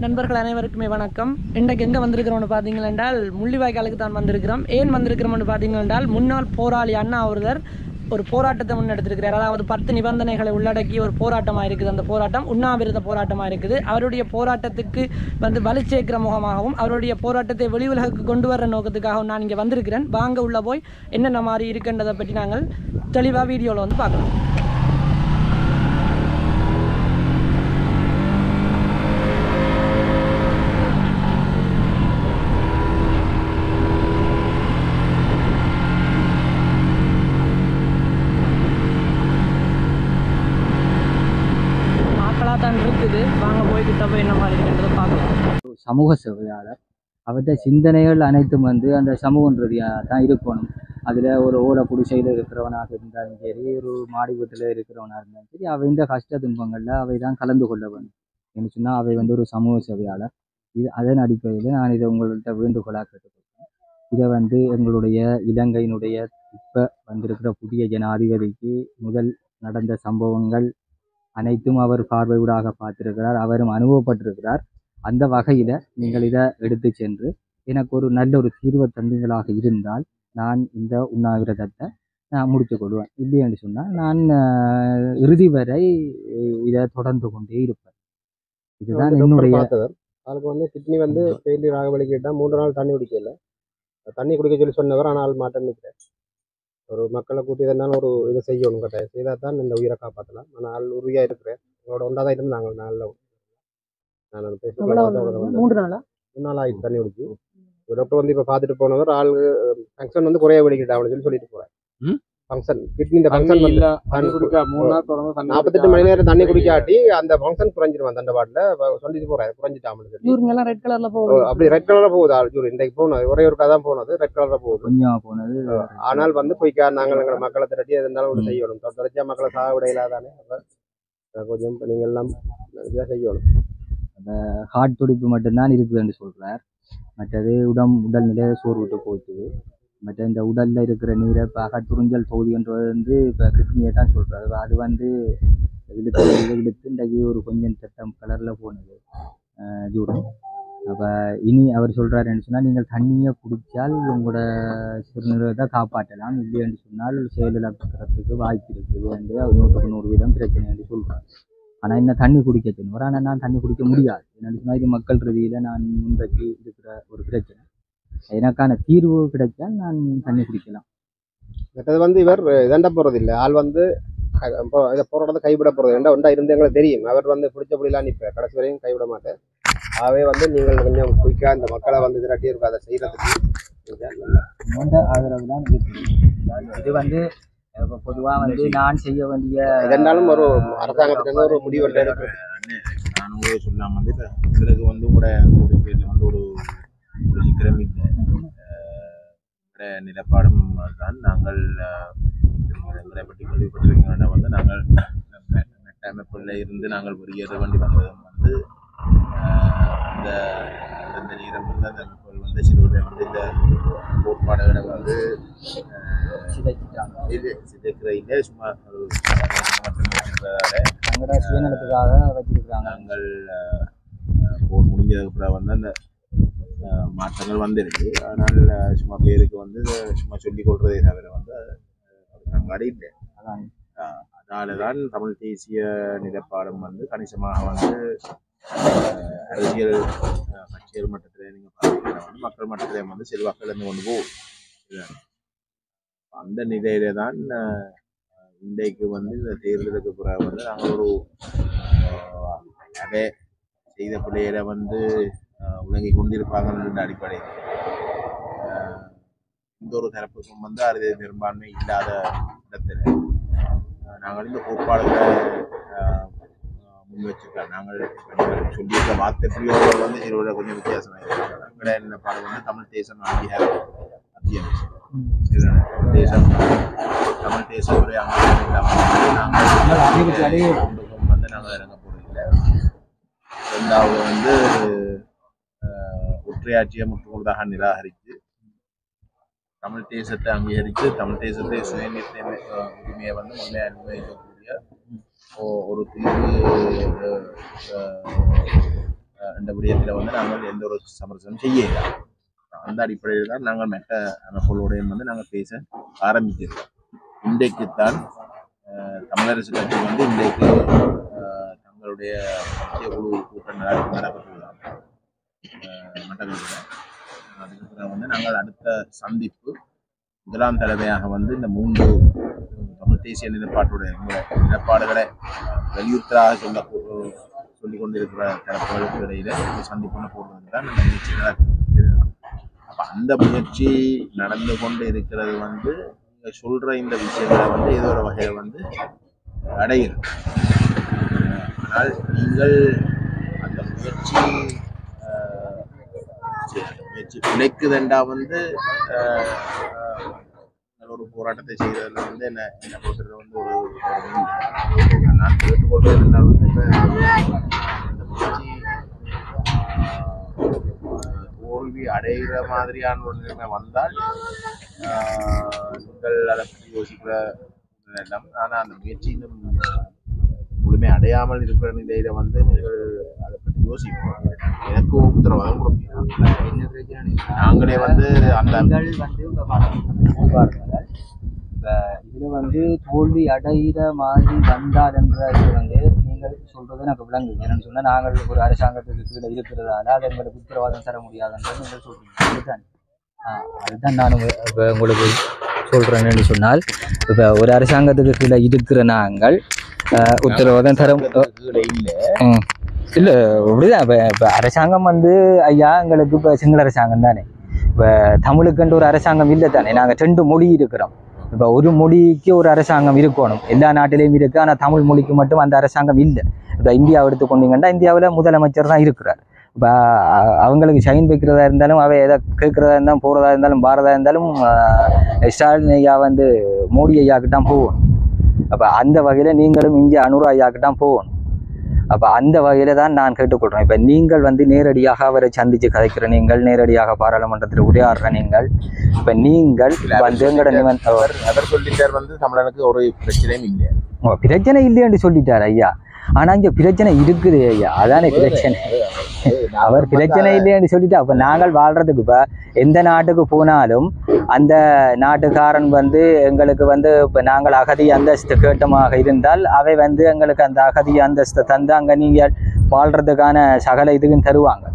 நண்பர்கள் அனைவருக்குமே வணக்கம். இன்றைக்கு எங்கே வந்திருக்கிறோம்னு பார்த்தீங்கள் என்றால் முள்ளிவாய்க்காலுக்கு தான் வந்திருக்கிறோம். ஏன் வந்திருக்கிறோம்னு பார்த்தீங்கள் என்றால் முன்னாள் போராளி அண்ணா அவர்கள் ஒரு போராட்டத்தை முன்னெடுத்திருக்கிறார். அதாவது 10 நிபந்தனைகளை உள்ளடக்கிய ஒரு போராட்டமாக இருக்குது. அந்த போராட்டம் உண்ணாவிரத போராட்டமாக இருக்குது. அவருடைய போராட்டத்துக்கு வலு சேர்க்கிற முகமாகவும் அவருடைய போராட்டத்தை வெளி உலகுக்கு கொண்டு வர நோக்கத்துக்காகவும் நான் இங்கே வந்திருக்கிறேன். வாங்க உள்ள போய் என்னென்ன மாதிரி இருக்குன்றதை பற்றி நாங்கள் தெளிவாக வீடியோவில் பார்க்கலாம். சமூக சேவையாளர் அவற்றை சிந்தனைகள் அனைத்தும் அந்த சமூகம் ரீதியாக தான் இருக்கணும். அதில் ஒரு ஓலை குடிசையில் இருக்கிறவனாக இருந்தாலும் சரி, ஒரு மாடி வீட்டில் இருக்கிறவனாக இருந்தாலும் சரி, அவை இந்த கஷ்ட துன்பங்களில் அவை தான் கலந்து கொள்ள வேண்டும் என்று சொன்னால் அவை ஒரு சமூக சேவையாளர். அதன் அடிப்படையில் நான் இதை உங்கள்கிட்ட வேண்டுகோளாக கேட்டுக்கொள்கிறேன். இதை எங்களுடைய இலங்கையினுடைய இப்போ வந்திருக்கிற புதிய ஜனாதிபதிக்கு முதல் நடந்த சம்பவங்கள் அனைத்தும் அவர் பார்வையூடாக பார்த்திருக்கிறார், அவரும் அனுபவப்பட்டிருக்கிறார். அந்த வகையில் நீங்கள் இதை எடுத்து சென்று எனக்கு ஒரு நல்ல ஒரு தீர்வு தந்தீங்களாக இருந்தால் நான் இந்த உண்ணாவிரதத்தை நான் முடித்து கொள்வேன். இல்லை என்று சொன்னால் நான் இறுதி வரை இதை தொடர்ந்து கொண்டே இருப்பேன். இதுதான் என்னுடைய அதுக்கு கிட்னி ஃபெயிலியர் ஆக வலிக்கிட்டால் 3 நாள் தண்ணி குடிக்கல. தண்ணி குடிக்க சொல்லி சொன்னவர் ஆனால் மாட்டேன் நிற்கிறேன். ஒரு மக்களை கூட்டி இருந்தாலும் ஒரு இதை செய்யணும், கட்டாயம் செய்தால் தான் இந்த உயிரை காப்பாற்றலாம். ஆனால் உறுதியாக இருக்கிறேன். உங்களோட ஒன்றாதான் இருந்து நாங்கள் நாளில் நான் 3 நாள் ஆகிட்டு தண்ணி குடிச்சு டாக்டர் இப்போ பார்த்துட்டு போனவர் ஆள் ஃபங்க்ஷன் குறைய வெளிக்கிட்டாங்கன்னு சொல்லிட்டு போகிறேன். ஃபங்க்ஷன் கிட்னி இந்த ஃபங்க்ஷன் 48 மணி நேரம் தண்ணி குடிக்காட்டி அந்த ஃபங்க்ஷன் குறைஞ்சிருவான். அந்த பாட்டில் சொல்லிட்டு போகிறேன் குறைஞ்சிட்டாமல் ரெட் கலர்ல போகுது. அப்படி ரெட் கலர்ல போகுது ஆள் ஜூர். இன்றைக்கு போனது ஒரே ஒரு கதை போனது ரெட் கலர்ல போகுது. ஆனால் போய்க்கா நாங்கள் எங்களை மக்களை திரட்டி எது இருந்தாலும் ஒன்று செய்யணும். தொடர்ச்சியாக மக்களை சாக விட இல்லாதானே. அப்போ கொஞ்சம் நீங்கள் எல்லாம் இதாக செய்யணும். அந்த ஹார்ட் துடிப்பு மட்டும்தான் இருக்குதுன்னு சொல்கிறார். மற்றது உடல்நிலை சோர்வுட்டு போச்சுது. மற்ற இந்த உடலில் இருக்கிற நீரை இப்போ அகத்துறிஞ்சல் தொகுதின்றது இப்போ கிட்னியை தான் சொல்கிறாரு. அது இழுத்து இன்றைக்கு ஒரு கொஞ்சம் சட்டம் கலரில் போனது ஜூரம். அப்போ இனி அவர் சொல்கிறாருன்னு சொன்னால் நீங்கள் தண்ணியை குடித்தால் உங்களோட சிறுநீரகத்தை காப்பாற்றலாம், இல்லைன்னு சொன்னால் செயலிழக்கிறதுக்கு வாய்ப்பு இருக்குது என்று அவர் 100% பிரச்சனை என்று சொல்கிறார். ஆனால் இன்னும் தண்ணி குடிக்க சொன்னவர். ஆனால் நான் தண்ணி குடிக்க முடியாது. என்னென்னு சொன்னால் இது மக்கள் ரீதியில் நான் முன்பற்றி இருக்கிற ஒரு பிரச்சனை. எனக்கான தீர்வு கிடைச்சால் நான் தண்ணி குடிக்கலாம். மற்றது இவர் இதண்ட போகிறது இல்லை. ஆள் இதை போராட்டத்தை கைவிட போகிறது ரெண்டா ஒன்றா இருந்து எங்களுக்கு தெரியும். அவர் பிடிச்சபடிலாம் நிற்பேன், கடைசி வரையும் கைவிட மாட்டேன். ஆகவே நீங்கள் கொஞ்சம் குயிக்காக இந்த மக்களை திரட்டி இருக்கும் அதை செய்யறதுக்கு ஆதரவு தான் இருக்குது. இது பொதுவாக நான் செய்ய வேண்டிய இதனாலும் ஒரு அரசாங்கத்திலிருந்து ஒரு முடிவு இருக்கு. நான் சொல்லாம எங்களுக்கு உங்களோட கோரிக்கையில் ஒரு சிக்கரம் இல்லை. நிலப்பாடும் தான் நாங்கள் எங்களை பற்றி கேள்விப்பட்டிருக்கின்ற நாங்கள் அமைப்பில் இருந்து நாங்கள் வெளியேற வேண்டி வந்ததும் அந்த நேரம் அந்த அமைப்புகள் சிலருடைய இந்த கோட்பாடுகளை சிதைக்கிற சும்மா சுயநலத்துக்காக வச்சிருக்கிறாங்க. நாங்கள் போர் முடிஞ்சதுக்கு அப்புறம் அந்த மாற்றங்கள் வந்திருக்கு. ஆனால் சும்மா பேருக்கு சும்மா சொல்லிக் கொள்றதே தவிர கண்காடி இல்லை. அதனால தான் தமிழ் தேசிய நிலப்பாடம் கணிசமாக அரசியல் கட்சியல் மட்டத்திலே நீங்கள் பார்த்தீங்கன்னா மக்கள் மட்டத்திலே செல்வாக்கள் இருந்து கொண்டு போகும். அந்த நிலையில தான் இன்றைக்கு இந்த தேர்தலுக்கு பிறகு நாங்கள் ஒரு அதே செய்த பிள்ளையில உலகி கொண்டிருப்பாங்க அடிப்படையில் இந்த ஒரு தரப்புக்கும் அது பெரும்பான்மை இல்லாத இடத்துல நாங்கள் இந்த கோட்பாடுகளை முன் வச்சிருக்கோம். நாங்கள் சொல்லியிருக்க வார்த்தை பிரியோர்கள் இதோட கொஞ்சம் வித்தியாசமாக இருக்காங்க. என்ன பாடம் தமிழ் தேசம் அங்கீகாரம் அத்தியாவசியம். தமிழ் தேச உரை அங்கீகாரம் இல்லாமல் நாங்கள் இறங்க போறதில்லை. ரெண்டாவது ஒற்றையாட்சியை முற்றுமுழுதாக நிராகரித்து தமிழ் தேசத்தை அங்கீகரித்து தமிழ் தேசத்தை சுயநிர்ணய உரிமையை முன்மையாக நிர்ணயிக்கக்கூடிய ஒரு தீர்வு இந்த விடயத்தில் வந்து நாங்கள் எந்த ஒரு சமரசம் செய்யல. அந்த அடிப்படையில் தான் நாங்கள் மற்ற அமைப்புகளுடையும் வந்து நாங்கள் பேச ஆரம்பிச்சிருக்கோம். இன்றைக்குத்தான் தமிழரசு கட்சி வந்து இன்றைக்கு தங்களுடைய முக்கிய குழு கூட்டம் நடக்கக்கூடாது மட்டக்களப்பில். அதுக்கு வந்து நாங்கள் அடுத்த சந்திப்பு 1ஆம் தடவையாக வந்து இந்த 3 தமிழ் தேசிய நிலைப்பாட்டுடைய நிலைப்பாடுகளை வலியுறுத்தலாக சொல்லிக் கொண்டிருக்கிற தரப்புகளுக்கு இடையில சந்திப்புன்னு போடுறது தான் இந்த முயற்சி நடக்குது. அப்போ அந்த முயற்சி நடந்து கொண்டு இருக்கிறது வந்து நீங்கள் சொல்ற இந்த விஷயங்களை வந்து ஏதோ ஒரு வகையில் வந்து அடைகிறது. ஆனால் நீங்கள் அந்த முயற்சி பிழைக்குதண்டா வந்து ஒரு போராட்டத்தை செய்யறதுல வந்து என்ன பொறுத்தவரை வந்து ஒரு நான் கேட்டுக்கொள்வது என்றால் வந்து அந்த முயற்சி தோல்வி அடைகிற மாதிரியான ஒரு நிலைமை வந்தால் நீங்கள் அதை பற்றி யோசிக்கிற எல்லாம். ஆனால் அந்த முயற்சி இன்னும் முழுமை அடையாமல் இருக்கிற நிலையில வந்து நீங்கள் அதை பற்றி யோசிப்போம். எனக்கு உத்தரவாதம் கொடுப்பீங்க. நாங்களே வந்து அந்த இதுல வந்து தோல்வி அடைகிற மாதிரி வந்தால் என்ற இது வந்து நீங்கள் சொல்றது எனக்கு விளங்குது. என்னன்னு சொன்னா நாங்கள் ஒரு அரசாங்கத்துக்கு கீழே இருக்கிறதால அது எங்களுக்கு உத்தரவாதம் தர முடியாதுன்றது நீங்கள் சொல்றீங்க. அதுதான் நான் இப்போ உங்களுக்கு சொல்றேன்னு சொன்னால், இப்போ ஒரு அரசாங்கத்துக்கு கீழே இருக்கிற நாங்கள் உத்தரவாதம் தர இல்லை அப்படிதான். இப்போ அரசாங்கம் வந்து ஐயா எங்களுக்கு இப்போ சிங்கள அரசாங்கம் தானே. இப்போ தமிழுக்குன்ற ஒரு அரசாங்கம் இல்லை தானே. நாங்கள் 2 மொழி இருக்கிறோம். இப்போ ஒரு மொழிக்கு ஒரு அரசாங்கம் இருக்கணும். எல்லா நாட்டிலையும் இருக்குது. ஆனால் தமிழ் மொழிக்கு மட்டும் அந்த அரசாங்கம் இல்லை. இப்போ இந்தியாவை எடுத்துக்கொண்டீங்கன்னா இந்தியாவில் முதலமைச்சர் தான் இருக்கிறார். இப்போ அவங்களுக்கு சைன் வைக்கிறதா இருந்தாலும் அவை எதை கேட்குறதா இருந்தாலும் போகிறதா இருந்தாலும் பாரதா இருந்தாலும் ஸ்டாலின் ஐயா வந்து மோடி ஐயாவுக்கு தான் போகணும். அப்போ அந்த வகையில் நீங்களும் இங்கே அனுரா ஐயாவுக்கு தான் போகணும். அப்போ அந்த வகையில் தான் நான் கேட்டுக்கொள்கிறேன். இப்போ நீங்கள் வந்து நேரடியாக அவரை சந்தித்து கதைக்கிற நீங்கள், நேரடியாக பாராளுமன்றத்தில் உரையாடுற நீங்கள், இப்போ நீங்கள் வந்து அவர் சொல்லிட்டார் வந்து தமிழனுக்கு ஒரு பிரச்சனையும் இல்லை. பிரச்சனை இல்லைன்னு சொல்லிட்டார் ஐயா. ஆனால் இங்கே பிரச்சனை இருக்குது ஐயா. அதானே பிரச்சனை. அவர் பிரச்சனை இல்லைன்னு சொல்லிட்டு அப்போ நாங்கள் வாழ்கிறதுக்கு இப்போ எந்த நாட்டுக்கு போனாலும் அந்த நாட்டுக்காரன் வந்து எங்களுக்கு வந்து இப்போ நாங்கள் அகதி அந்தஸ்து கேட்டமாக இருந்தால் அவை வந்து எங்களுக்கு அந்த அகதி அந்தஸ்தை தந்து அங்கே நீங்கள் வாழ்கிறதுக்கான சகல இதுக்கும் தருவாங்க.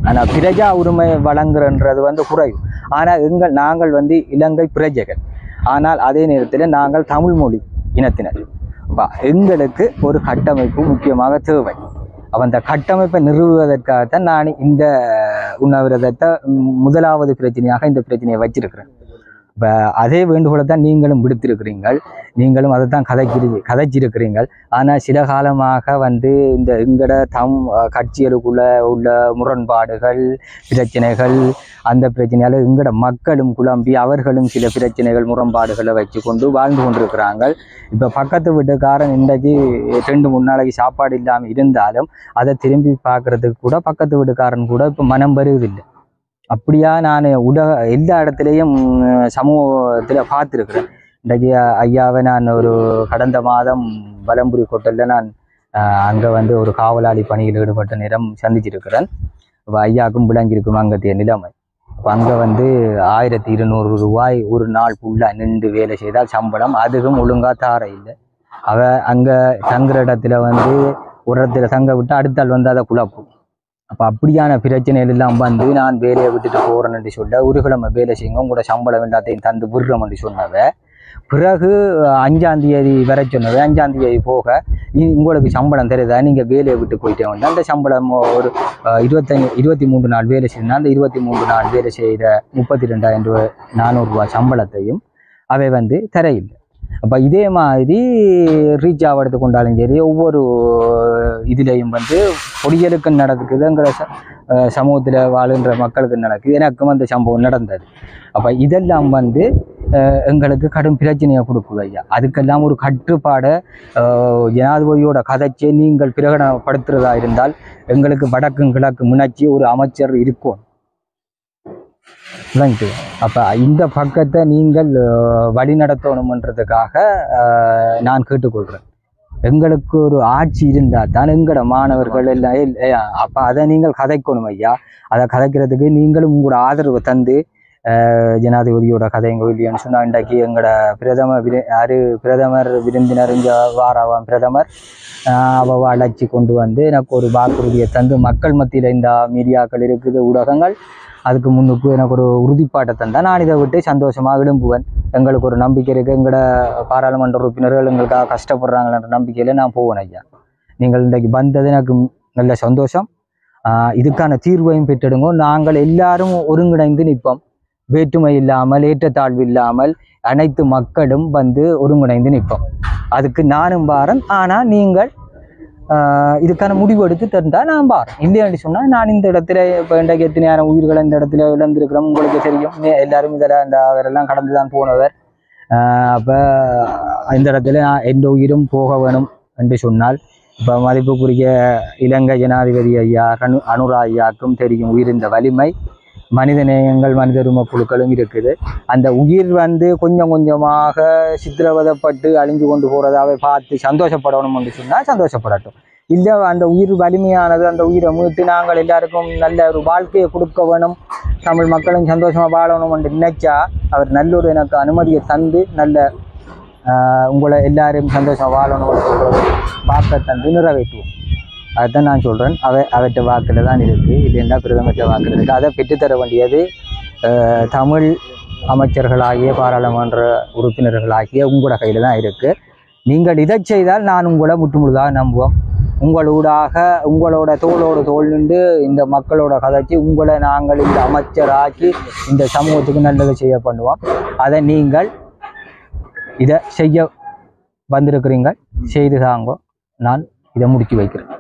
ஆனால் பிரஜா உரிமை வழங்குறன்றது வந்து குறைவு. ஆனால் நாங்கள் வந்து இலங்கை பிரஜைகள். ஆனால் அதே நேரத்தில் நாங்கள் தமிழ் மொழி இனத்தினர். எங்களுக்கு ஒரு கட்டமைப்பு முக்கியமாக தேவை. அப்போ அந்த கட்டமைப்பை நிறுவுவதற்காகத்தான் நான் இந்த உண்ணாவிரதத்தை முதலாவது பிரச்சனையாக இந்த பிரச்சனையை வச்சிருக்கிறேன். இப்போ அதே வேண்டுகோளை தான் நீங்களும் விடுத்திருக்கிறீங்கள். நீங்களும் அதை தான் கதைச்சிருக்கிறீங்கள். ஆனால் சில காலமாக வந்து இந்த எங்கட கட்சிகளுக்குள்ள உள்ள முரண்பாடுகள், பிரச்சனைகள், அந்த பிரச்சனையால் எங்கட மக்களும் குழம்பி அவர்களும் சில பிரச்சனைகள் முரண்பாடுகளை வச்சு கொண்டு வாழ்ந்து கொண்டிருக்கிறாங்க. இப்போ பக்கத்து வீட்டுக்காரன் இன்றைக்கு 2-3 நாளைக்கு சாப்பாடு இல்லாமல் இருந்தாலும் அதை திரும்பி பார்க்குறதுக்கு கூட பக்கத்து வீட்டுக்காரன் கூட இப்போ மனம் வருவதில்லை. அப்படியா நான் எல்லா இடத்துலையும் சமூகத்தில் பார்த்துருக்குறேன். இன்றைக்கு ஐயாவை நான் ஒரு கடந்த மாதம் வலம்புரி கோட்டலில் நான் அங்கே வந்து ஒரு காவலாளி பணியில் ஈடுபட்ட நேரம் சந்திச்சிருக்கிறேன். இப்போ ஐயாவுக்கும் விளங்கியிருக்கும் அங்கத்திய நிலைமை. இப்போ அங்கே வந்து 1200 ரூபாய் ஒரு நாள் ஃபுல்லாக நின்று வேலை செய்தால் சம்பளம், அதுக்கும் ஒழுங்காக தார இல்லை. அங்கே தங்குற இடத்துல வந்து ஒரு இடத்துல தங்க விட்டு அடுத்தால் வந்து அதை குழப்பும். அப்போ அப்படியான பிரச்சனைகள் எல்லாம் வந்து நான் வேலையை விட்டுட்டு போகிறேன்னு சொல்ல ஒரு வேலை செய்யுங்க உங்களோட சம்பளம் எல்லாத்தையும் தந்து விடுறோம்னு சொன்னவ. பிறகு 5ஆம் தேதி வர சொன்னவ. 5ஆம் தேதி போக உங்களுக்கு சம்பளம் தெரியுதா, நீங்கள் வேலையை விட்டு போயிட்டே வந்து அந்த சம்பளம் ஒரு 23 நாள் வேலை செய்யணும். அந்த 23 நாள் வேலை செய்கிற 32,400 ரூபாய் சம்பளத்தையும் அவை வந்து தரையில்லை. அப்போ இதே மாதிரி ரீச் ஆகிறது கொண்டாலும் சரி, ஒவ்வொரு இதுலேயும் வந்து பொடியலுக்கு நடக்குதுங்கிற சமூகத்தில் வாழுகின்ற மக்களுக்கு நடக்குது. எனக்கும் அந்த சம்பவம் நடந்தது. அப்போ இதெல்லாம் வந்து எங்களுக்கு கடும் பிரச்சனையை கொடுக்குது ஐயா. அதுக்கெல்லாம் ஒரு கட்டுப்பாடை ஜனாதிபதியோட கதைச்சே நீங்கள் பிரகடனப்படுத்துறதா இருந்தால் எங்களுக்கு வடக்கும் கிழக்கு முன்னாடி ஒரு அமைச்சர் இருக்கும். அப்போ இந்த பக்கத்தை நீங்கள் வழி நடத்தணுமன்றதுக்காக நான் கேட்டுக்கொள்கிறேன். எங்களுக்கு ஒரு ஆட்சி இருந்தால் தான் எங்களோட மாணவர்கள் எல்லாம் அப்போ அதை நீங்கள் கதைக்கணும் ஐயா. அதை கதைக்கிறதுக்கு நீங்களும் உங்களோட ஆதரவு தந்து ஜனாதிபதியோட கதைங்க இல்லையான்னு சொன்னால் இன்றைக்கு எங்களோட பிரதமர் விருந்தினர் இங்கே வாராவாம் பிரதமர் அவ அழைச்சி கொண்டு வந்து எனக்கு ஒரு வாக்குறுதியை தந்து மக்கள் மத்தியில் இந்த மீடியாக்கள் இருக்குது ஊடகங்கள் அதுக்கு முன்னுக்கு எனக்கு ஒரு உறுதிப்பாட்டை தந்தால் நான் இதை விட்டு சந்தோஷமாக விரும்புவேன். எங்களுக்கு ஒரு நம்பிக்கை இருக்குது, எங்களோட பாராளுமன்ற உறுப்பினர்கள் எங்களுக்காக கஷ்டப்படுறாங்கன்ற நம்பிக்கையில் நான் போவேன் ஐயா. நீங்கள் இன்றைக்கு வந்தது எனக்கு நல்ல சந்தோஷம். இதுக்கான தீர்வையும் பெற்றிடுங்க. நாங்கள் எல்லாரும் ஒருங்கிணைந்து நிற்போம். வேற்றுமை இல்லாமல் ஏற்றத்தாழ்வு இல்லாமல் அனைத்து மக்களும் வந்து ஒருங்கிணைந்து நிற்போம். அதுக்கு நானும் பாரன். ஆனால் நீங்கள் இதுக்கான முடிவு எடுத்து தந்தால் நான் பாரன். இல்லையான்னு சொன்னால் நான் இந்த இடத்துல இப்போ இன்றைக்கு எத்தனையான உயிர்களை இந்த இடத்துல இழந்திருக்கிறோம். உங்களுக்கு தெரியும், எல்லாரும் இதில் அந்த அவரெல்லாம் கடந்து தான் போனவர். அப்போ இந்த இடத்துல நான் எந்த உயிரும் போக வேணும் என்று சொன்னால் இப்போ மதிப்புக்குரிய இலங்கை ஜனாதிபதி ஐயா அனுரா ஐயாவுக்கும் தெரியும் உயிர் இந்த வலிமை. மனித நேயங்கள் மனித உரிமை குழுக்களும் இருக்குது. அந்த உயிர் வந்து கொஞ்சம் கொஞ்சமாக சித்திரவதைப்பட்டு அழிஞ்சு கொண்டு போகிறதாவே பார்த்து சந்தோஷப்படணும் என்று சொன்னால் சந்தோஷப்படட்டும். இல்லை அந்த உயிர் வலிமையானது, அந்த உயிரை மீட்டு நாங்கள் எல்லாருக்கும் நல்ல ஒரு வாழ்க்கையை கொடுக்க வேணும், தமிழ் மக்களும் சந்தோஷமாக வாழணும் என்று நினைச்சா அவர் நல்லொரு எனக்கு அனுமதியை தந்து நல்ல உங்களை எல்லாரையும் சந்தோஷமாக வாழணும் வாக்கை தந்து நிறைவேற்றுவோம். அதுதான் நான் சொல்கிறேன். அவற்றை வாக்கில் தான் இருக்குது. இல்லைன்னா பிரதமர்கிட்ட வாக்கில் இருக்குது. அதை பெற்றுத்தர வேண்டியது தமிழ் அமைச்சர்களாகிய பாராளுமன்ற உறுப்பினர்களாகிய உங்களோட கையில் தான் இருக்குது. நீங்கள் இதை செய்தால் நான் உங்களை முற்றுமுழுதாக நம்புவோம். உங்களோட தோளோடு தோல் நின்று இந்த மக்களோட கதைச்சி உங்களை நாங்கள் இந்த அமைச்சராக்கி இந்த சமூகத்துக்கு நல்லதை செய்ய பண்ணுவோம். அதை நீங்கள் இதை செய்ய வந்திருக்கிறீங்க, செய்து தாங்க. நான் இதை முடிச்சு வைக்கிறேன்.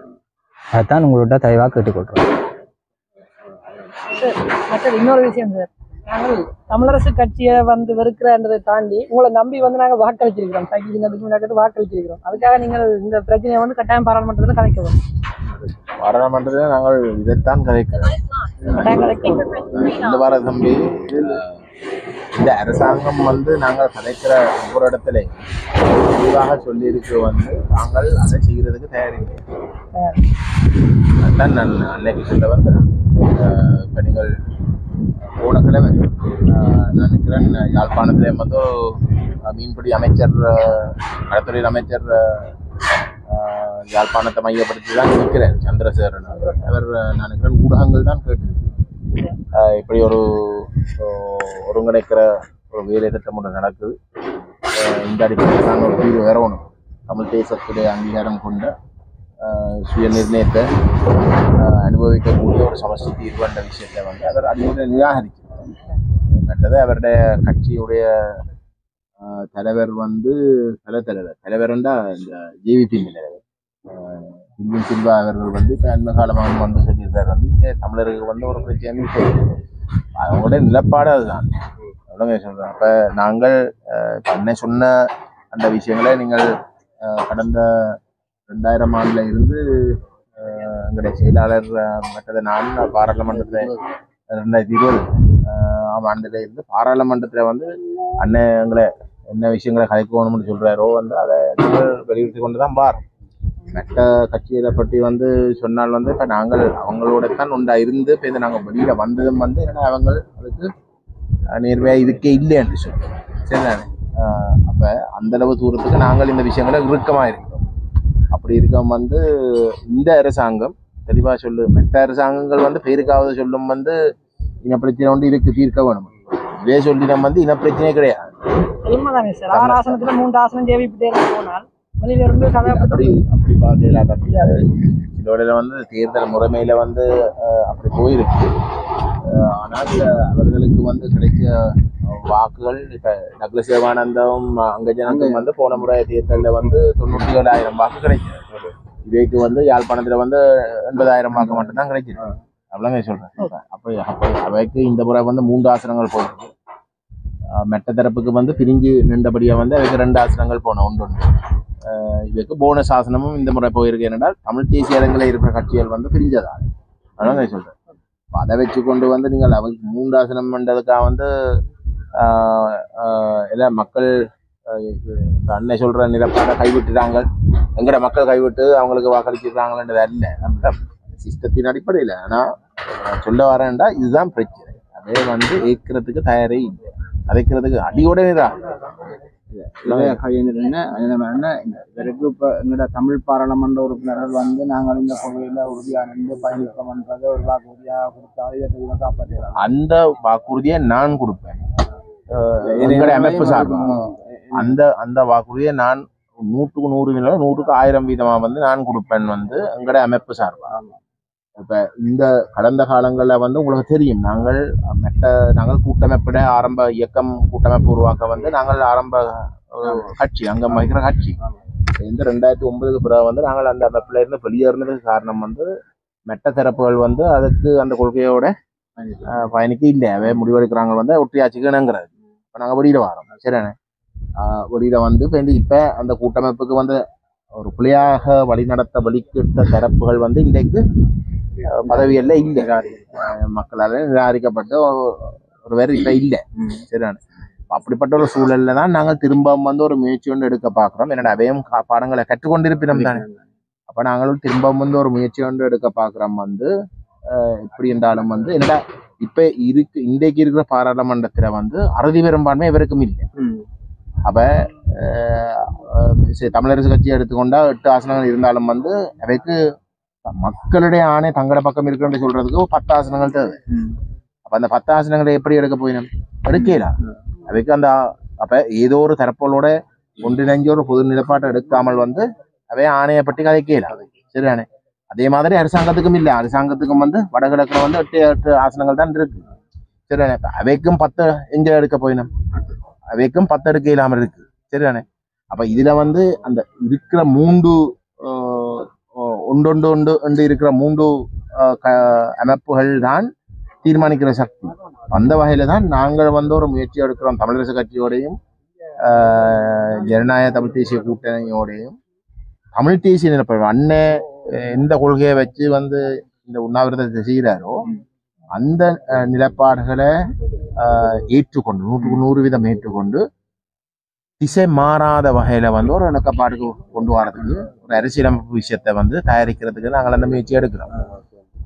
அதான் உங்களோட தயவாக கேட்டுக்கொள்கிறோம். சார் இன்னொரு விஷயம் சார், நாங்கள் தமிழரசு கட்சியை வந்து வெறுக்கிறன்றதை தாண்டி உங்களை நம்பி வந்து நாங்கள் வாக்களிச்சிருக்கிறோம். சைக்கிள் சின்னத்துக்கு முன்னாடி வாக்களிச்சிருக்கிறோம். அதுக்காக நீங்கள் இந்த பிரச்சனையை வந்து கட்டாயம் பாராளுமன்றத்தில் கலைக்கவும். பாராளுமன்றத்தில் நாங்கள் இதைத்தான் கலைக்கிறோம். இந்த வார தம்பி இந்த அரசாங்கம் வந்து நாங்கள் கலைக்கிற ஒவ்வொரு இடத்துல தெளிவாக சொல்லியிருக்கு வந்து நாங்கள் அதை செய்கிறதுக்கு தயாரில்லை. அதுதான் நான் அன்னைக்கு சொல்ல வந்தேன். இப்போ நீங்கள் போன கிழமை நான் நினைக்கிறேன் யாழ்ப்பாணத்திலே வந்து மீன்பிடி அமைச்சர் கடற்தொழில் அமைச்சர் யாழ்ப்பாணத்தை மையப்படுத்தி தான் நிற்கிறார் சந்திரசேகரன் அவர். நான் நினைக்கிறேன் ஊடகங்கள் தான் கேட்டு இப்படி ஒரு ஒருங்கிணைக்கிற ஒரு வேலை திட்டம் ஒன்று நடக்குது. இந்த அடிப்படையில் நான் ஒரு தீர்வு வரணும். தமிழ் தேசத்துடைய அங்கீகாரம் கொண்ட சுய நிர்ணயத்தை அனுபவிக்கக்கூடிய ஒரு சமஸ்டி தீர்வு என்ற விஷயத்தை வந்து அவர் அடிப்படையில் நிராகரிக்கிறார். மற்றது அவருடைய கட்சியுடைய தலைவர் வந்து தலைவர்ண்டா இந்த ஜேவிபி தலைவர் இந்தியன் சில்வா அவர்கள் வந்து இப்போ அண்மை காலமாக வந்து சொல்லியிருக்காரு வந்து இங்கே தமிழருக்கு வந்து ஒரு பிரச்சனை அவங்களுடைய நிலப்பாடு அதுதான். அவ்வளோங்க சொல்கிறேன். அப்போ நாங்கள் பண்ண சொன்ன அந்த விஷயங்களை நீங்கள் கடந்த 2000 ஆண்டில் இருந்து எங்களுடைய செயலாளர் மற்றது நான் பாராளுமன்றத்தில் 2020 ஆண்டில் இருந்து பாராளுமன்றத்தில் வந்து அண்ணன் எங்களை என்ன விஷயங்களை கலைக்கணும்னு சொல்கிறாரோ வந்து அதை நீங்கள் வலியுறுத்தி கொண்டு தான் பார். மற்ற கட்சிகளை பற்றி வந்து சொன்னால் வந்து இப்போ நாங்கள் அவங்களோட தான் ஒன்றா இருந்து இப்போ இதை நாங்கள் வெளியில் வந்ததும் வந்து ஏன்னா அவங்க அதுக்கு நேர்மையாக இதுக்கே இல்லைன்னு சொல்லுவோம். சரிதானே? அப்போ அந்தளவு தூரத்துக்கு நாங்கள் இந்த விஷயங்களை இறுக்கமாக இருக்கிறோம். அப்படி இருக்க வந்து இந்த அரசாங்கம் தெளிவாக சொல்லு. மற்ற அரசாங்கங்கள் வந்து பேருக்காவது சொல்லும் வந்து இனப்பிரச்சனை வந்து இதுக்கு தீர்க்க வேணும். இதே சொல்லி நம்ம வந்து இனப்பிரச்சனையே கிடையாது. உண்மைதானே சார்? 6 ஆசனத்தில் 3 ஆசனம் ஜேவிபி போனால் வெளியிலிருந்து அப்படி பார்க்கலாம். அப்படியாது இதோட வந்து தேர்தல் முறைமையில வந்து அப்படி போயிருக்கு. ஆனால் அவர்களுக்கு வந்து கிடைச்ச வாக்குகள் இப்போ டக்ளஸ் தேவானந்தம் அங்கஜனங்கம் வந்து போன முறை தேர்தலில் வந்து 97,000 வாக்கு கிடைச்சது. இவைக்கு வந்து யாழ்ப்பாணத்தில் வந்து 80,000 வாக்கு மட்டும்தான் கிடைச்சிருக்கு. அவ்வளோங்க சொல்கிறேன். அப்போ அவைக்கு இந்த முறை வந்து 3 ஆசனங்கள் போயிருக்கு. மெட்ட தரப்புக்கு வந்து பிரிஞ்சு நின்றபடியாக வந்து அவைக்கு 2 ஆசனங்கள் போனோம். ஒன்று இதுக்கு போனஸ் ஆசனமும் இந்த முறை போயிருக்கு. என்றால் தமிழ் தேசிய இடங்களில் இருக்கிற கட்சிகள் வந்து பிரிஞ்சதான். அதான் நான் சொல்கிறேன். அதை வச்சு கொண்டு வந்து நீங்கள் அவைக்கு 3 ஆசனம் பண்ணுறதுக்காக வந்து எல்லாம் மக்கள் அண்ணன் சொல்ற நிலப்பாட கைவிட்டுட்டாங்க, எங்கட மக்கள் கைவிட்டு அவங்களுக்கு வாக்களிச்சிருக்காங்கன்றது அல்ல அந்த சிஸ்டத்தின் அடிப்படையில். ஆனா சொல்ல வரேன்டா இதுதான் பிரச்சனை. அதே வந்து ஏற்கிறதுக்கு தயாரே இல்லை, அதைக்கிறதுக்கு அடியோடனே தான். இவருக்கு இப்போ எங்களோட தமிழ் பாராளுமன்ற உறுப்பினர்கள் வந்து நாங்கள் இந்த கொள்கையில உறுதியாக நின்று பயணிப்போம்ன்றதை ஒரு வாக்குறுதியாக கொடுத்தா காப்பாற்றலாம். அந்த வாக்குறுதியை நான் கொடுப்பேன் எங்களுடைய அமைப்பு சார்பாக. அந்த வாக்குறுதியை நான் 100க்கு 100 வீதம் 100க்கு 1000 வீதமா வந்து நான் கொடுப்பேன் வந்து எங்களுடைய அமைப்பு சார்பாக. இப்ப இந்த கடந்த காலங்களில் வந்து உங்களுக்கு தெரியும், நாங்கள் கூட்டமைப்பிட ஆரம்ப இயக்கம் கூட்டமைப்பு உருவாக்க வந்து நாங்கள் ஆரம்ப கட்சி அங்கம் வகிக்கிற கட்சி. இந்த 2009க்கு பிறகு வந்து நாங்கள் அந்த அமைப்புல இருந்து வெளியேறினதுக்கு காரணம் வந்து மெட்ட தரப்புகள் வந்து அதுக்கு அந்த கொள்கையோட பயணிக்க இல்லை, அவை முடிவெடுக்கிறாங்க வந்து ஒற்றியாச்சுக்கணுங்கிறது. இப்போ நாங்கள் வெளியில வரோம், சரிண்ணே. வெளியில வந்து இப்போ அந்த கூட்டமைப்புக்கு வந்து ஒரு பிள்ளையாக வழிநடத்த வழிகிட்ட தரப்புகள் வந்து இன்றைக்கு பதவியல்ல இல்லை, மக்களால் நிராகரிக்கப்பட்டு ஒரு வேறு இப்போ இல்லை, சரிண்ணே. அப்படிப்பட்ட ஒரு சூழல்ல தான் நாங்கள் திரும்ப வந்து ஒரு முயற்சி ஒன்று எடுக்க பார்க்குறோம். என்னோட அவையும் பாடங்களை கற்றுக்கொண்டிருப்பினோம் தானே. அப்போ நாங்களும் திரும்ப வந்து ஒரு முயற்சி ஒன்று எடுக்க பார்க்குறோம். வந்து எப்படி என்றாலும் வந்து என்னடா இப்போ இன்றைக்கு இருக்கிற பாராளுமன்றத்தில் வந்து அறுதி பெரும்பான்மை இவருக்கும் இல்லை. அப்போ தமிழரசு கட்சியை எடுத்துக்கொண்டா 8 ஆசனங்கள் இருந்தாலும் வந்து அவைக்கு மக்களுடைய ஆணை தங்கட பக்கம் இருக்குன்னு சொல்றதுக்கு 10 ஆசனங்கள் தேவை. அப்ப அந்த 10 ஆசனங்களை எப்படி எடுக்க போயிடும்? எடுக்கலாம். அவைக்கு அந்த அப்ப ஏதோ ஒரு தரப்புகளோட ஒன்றிணைஞ்ச ஒரு பொது நிலப்பாட்டை எடுக்காமல் வந்து அவை ஆணையை பற்றி கதைக்கலாம், சரிதானே. அதே மாதிரி அரசாங்கத்துக்கும் இல்லை, அரசாங்கத்துக்கும் வந்து வடகிழக்குல வந்து 8 ஆசனங்கள் தான் இருக்கு, சரிதானே. அவைக்கும் 10 எங்க எடுக்க போயிடும்? அவைக்கும் 10 எடுக்க இல்லாமல் இருக்கு, சரிதானே. அப்ப இதுல வந்து அந்த இருக்கிற 3 ஒன்று இருக்கிற 3 அமைப்புகள் தான் தீர்மானிக்கிற சக்தி. அந்த வகையில தான் நாங்கள் வந்து ஒரு முயற்சி எடுக்கிறோம். தமிழரசு கட்சியோடையும் ஜனநாயக தமிழ் தேசிய கூட்டணியோடையும் தமிழ் தேசிய நிலப்பாடு அண்ணன் எந்த கொள்கையை வச்சு வந்து இந்த உண்ணாவிரதத்தை செய்கிறாரோ அந்த நிலப்பாடுகளை ஏற்றுக்கொண்டு 100க்கு 100 வீதம் ஏற்றுக்கொண்டு திசை மாறாத வகையில வந்து ஒரு இணக்கப்பாடுக்கு கொண்டு வரதுக்கு ஒரு அரசியலமைப்பு விஷயத்தை வந்து தயாரிக்கிறதுக்கு நாங்கள் அந்த முயற்சி எடுக்கிறோம்.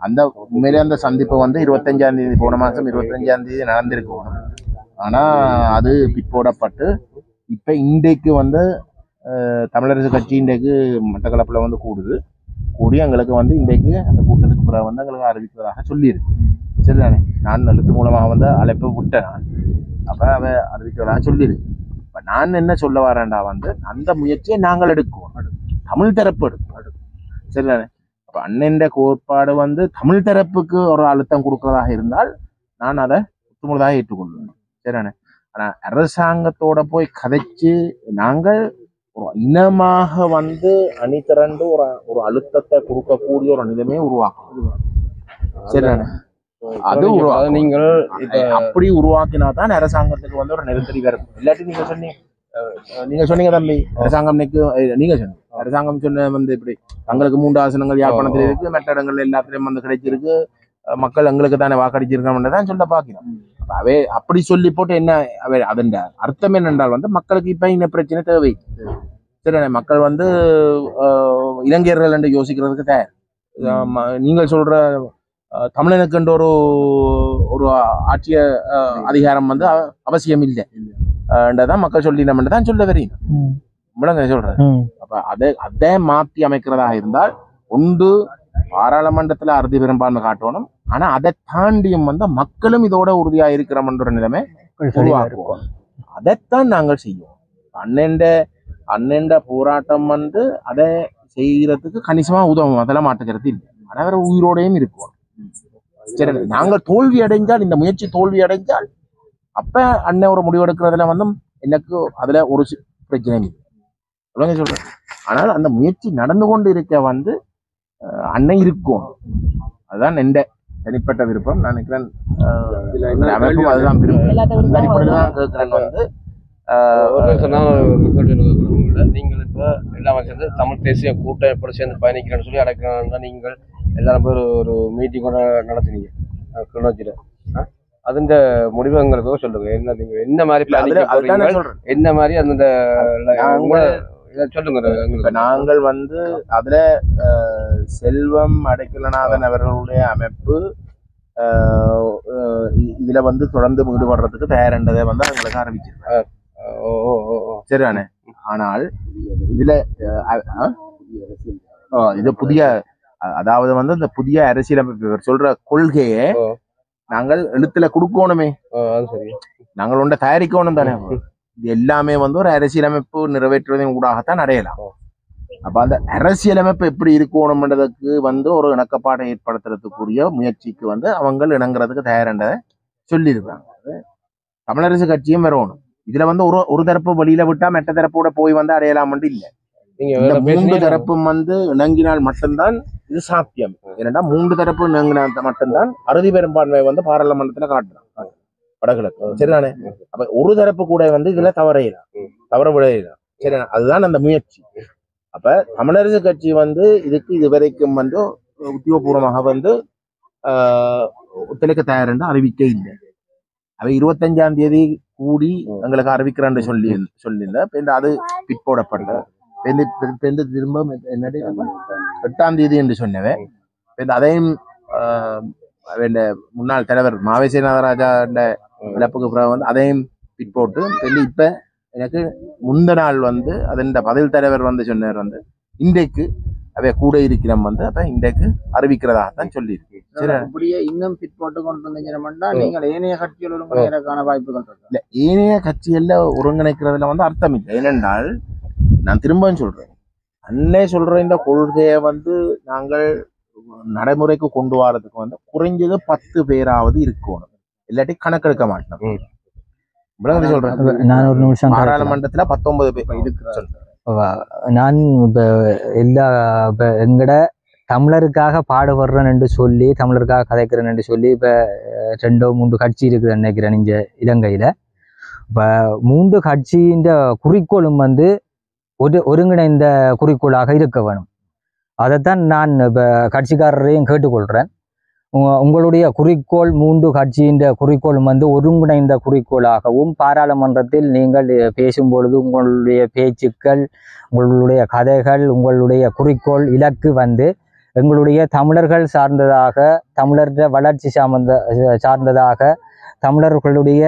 அந்த உண்மையிலே அந்த சந்திப்பு வந்து 25ஆம் தேதி போன மாதம் 25ஆம் தேதி நடந்திருக்கும். ஆனா அது பிற்போடப்பட்டு இப்ப இன்றைக்கு வந்து தமிழரசு கட்சி இன்றைக்கு மட்டக்களப்பில் வந்து கூடி எங்களுக்கு வந்து இன்றைக்கு அந்த கூட்டத்துக்கு பிறகு வந்து எங்களுக்கு அறிவிக்கிறதாக சொல்லியிருக்கு, சரிதானே. நான் எழுத்து மூலமாக வந்து அழைப்பு விட்டேன் நான். அப்ப அவ அறிவிக்கிறதாக சொல்லியிருக்கு. இப்ப நான் என்ன சொல்ல வரேன்டா வந்து அந்த முயற்சியை நாங்கள் எடுக்குவோம், தமிழ் தரப்பு எடுக்கும், சரிதானே. அப்ப அண்ணன் கோட்பாடு வந்து தமிழ் தரப்புக்கு ஒரு அழுத்தம் கொடுக்கறதாக இருந்தால் நான் அதை ஒத்துமுழுதாக ஏற்றுக்கொள்வேன், சரிதானே. ஆனா அரசாங்கத்தோட போய் கதைச்சு நாங்கள் ஒரு இனமாக வந்து அணி திரண்டு ஒரு அழுத்தத்தை கொடுக்கக்கூடிய ஒரு நிலைமையை உருவாக்கும், சரிதானே. அது நீங்கள் அப்படி உருவாக்கினா தான் அரசாங்கத்துக்கு வந்து ஒரு நெருக்கடி வரும். இல்லாட்டி நீங்க சொன்னீங்க தம்பி, அரசாங்கம் நீங்க சொன்னீங்க அரசாங்கம் சொன்ன வந்து இப்படி தங்களுக்கு 3 ஆசனங்கள் யாழ்ப்பாணத்தில் இருக்கு, மற்ற இடங்கள்ல எல்லாத்திலையும் வந்து கிடைச்சிருக்கு, மக்கள் எங்களுக்கு தானே வாக்களிச்சிருக்கோம்னு தான் சொல்ல பாக்கிறோம். அவை அப்படி சொல்லி போட்டு என்ன அதன் அர்த்தம் என்னென்றால் வந்து மக்களுக்கு இப்ப இந்த பிரச்சனை தேவை, சரி. மக்கள் வந்து இளைஞர்கள் என்று யோசிக்கிறதுக்கு தயார். நீங்கள் சொல்ற தமிழனுக்கு என்ற ஒரு ஆட்சிய அதிகாரம் வந்து அவசியம் இல்லை என்றதான் மக்கள் சொல்லினோம்னு தான் சொல்ல வரீங்க, முழங்க சொல்றேன். அப்ப அதை மாற்றி அமைக்கிறதாக இருந்தால் ஒன்று பாராளுமன்றத்துல அறுதி பெரும்பான்மை காட்டணும். ஆனா அதை தாண்டியும் வந்து மக்களும் இதோட உறுதியா இருக்கிறோம்ன்ற நிலைமை உருவாக்குவோம். அதைத்தான் நாங்கள் செய்வோம். அண்ணன் போராட்டம் வந்து அதை செய்யறதுக்கு கணிசமா உதவும், அதெல்லாம் மாற்றுக்கிறது இல்லை. ஆனா வேற உயிரோடையும் இருக்குவோம், சரி. நாங்கள் தோல்வி அடைஞ்சால், இந்த முயற்சி தோல்வி அடைஞ்சால் அப்ப அண்ணன் ஒரு முடிவெடுக்கிறதுல வந்து எனக்கு அதுல ஒரு பிரச்சனையும் இல்லை, சொல்றேன். ஆனால் அந்த முயற்சி நடந்து கொண்டு இருக்க வந்து அண்ணன் இருக்கும், அதுதான் எந்த தனிப்பட்ட விருப்பம். நான் நினைக்கிறேன் அமைப்பும் அதுதான் விருப்பம், அடிப்படையில்தான் கேட்கிறேன் வந்து நீங்கள் இப்போ எல்லாம் சேர்ந்து தமிழ் தேசிய கூட்டம் எப்படி சேர்ந்து பயணிக்கிறேன்னு சொல்லி அடைக்கிறோம்னா நீங்கள் எல்லாரும் பேர் ஒரு மீட்டிங் கூட நடத்தினீங்க கிளிநொச்சியில். அதுண்ட முடிவுகளுக்கோ சொல்லுங்க. என்ன நீங்க என்ன மாதிரி என்ன மாதிரி அந்த சொல்லுங்க. நாங்கள் வந்து அதுல செல்வம் அடைக்கலநாதன் அவர்களுடைய அமைப்பு இதுல வந்து தொடர்ந்து ஈடுபடுறதுக்கு தயாரின்றதை வந்து எங்களுக்கு ஆரம்பிச்சிருக்காங்க. சரிதானே? ஆனால் இதுல இது புதிய, அதாவது வந்து இந்த புதிய அரசியலமைப்பு சொல்ற கொள்கையை நாங்கள் எழுத்துல கொடுக்கணுமே, நாங்கள் ஒன்றை தயாரிக்கணும் தானே. இது எல்லாமே வந்து ஒரு அரசியலமைப்பு நிறைவேற்றுவதன் ஊடாகத்தான் அடையலாம். அப்ப அந்த அரசியலமைப்பு எப்படி இருக்கணும்ன்றதுக்கு வந்து ஒரு இணக்கப்பாடை ஏற்படுத்துறதுக்குரிய முயற்சிக்கு வந்து அவங்க இணங்குறதுக்கு தயாரின்றதை சொல்லியிருக்காங்க. தமிழரசு கட்சியும் வரணும். இதுல வந்து ஒரு தரப்பு வெளியில விட்டா மற்ற தரப்போட போய் வந்து அடையலாம்னு இல்லை. மூன்று தரப்பும் வந்து இணங்கினால் மட்டும்தான் இது சாத்தியம். ஏன்னா மூன்று தரப்பு இணங்கினால் மட்டும்தான் அறுதி பெரும்பான்மை வந்து பாராளுமன்றத்துல காட்டுறாங்க வடகிழக்கு. சரிதானே? அப்ப ஒரு தரப்பு கூட வந்து இதுல தவற விடையலாம். சரி, அதுதான் அந்த முயற்சி. அப்ப தமிழரசு கட்சி வந்து இதுக்கு இதுவரைக்கும் வந்து உத்தியோகபூர்வமாக வந்து ஒத்துழைக்க தயார் என்று அறிவிக்க இல்லை. அவை 25ஆம் தேதி கூடி எங்களுக்கு அறிவிக்கிறேன்னு சொல்லியிருந்த அது பிற்போடப்பட்ட திரும்ப என்னடி 8ஆம் தேதி என்று சொன்னவன். அதையும் முன்னாள் தலைவர் மாவேசி நாகராஜா இழப்புக்கு பிறகு வந்து அதையும் பிற்போட்டு இப்ப எனக்கு முந்த நாள் வந்து அதன் பதில் தலைவர் வந்து சொன்னார் வந்து இன்றைக்கு அவை கூட இருக்கிறோம் வந்து அப்ப இன்றைக்கு அறிவிக்கிறதாகத்தான் சொல்லியிருக்கு. அப்படியே இன்னும் பிற்போட்டு கொண்டு வந்தீங்கன்னா நீங்கள் ஏனைய கட்சிகள் ஒருங்கிணைக்கான வாய்ப்புகள் இல்ல. ஏனைய கட்சிகள்ல ஒருங்கிணைக்கிறதுல வந்து அர்த்தம் இல்லை. ஏனென்றால் நான் திரும்பவும் சொல்றேன், அன்னை சொல்ற இந்த கொள்கையை வந்து நாங்கள் நடைமுறைக்கு கொண்டு வரதுக்கு வந்து குறைஞ்சது 10 பேராவது இருக்கணும், இல்லாட்டி கணக்கெடுக்க மாட்டோம். நான் ஒரு நிமிஷம், பாராளுமன்றத்துல 19 பேர் இருக்கு. நான் இப்ப எல்லா எங்கட தமிழருக்காக பாடுபடுறேன் என்று சொல்லி, தமிழருக்காக கதைக்கிறேன் என்று சொல்லி இப்ப 2-3 கட்சி இருக்குது நினைக்கிறேன் இங்க இலங்கையில. இப்ப 3 கட்சியின் குறிக்கோளும் வந்து ஒருங்கிணைந்த குறிக்கோளாக இருக்க வேணும். அதைத்தான் நான் இப்ப கட்சிக்காரரையும் கேட்டுக்கொள்றேன். உங்களுடைய குறிக்கோள் 3 கட்சியின் குறிக்கோளும் வந்து ஒருங்கிணைந்த குறிக்கோளாகவும், பாராளுமன்றத்தில் நீங்கள் பேசும்பொழுது உங்களுடைய பேச்சுக்கள், உங்களுடைய கதைகள், உங்களுடைய குறிக்கோள் இலக்கு வந்து எங்களுடைய தமிழர்கள் சார்ந்ததாக, தமிழர் வளர்ச்சி சார்ந்ததாக, தமிழர்களுடைய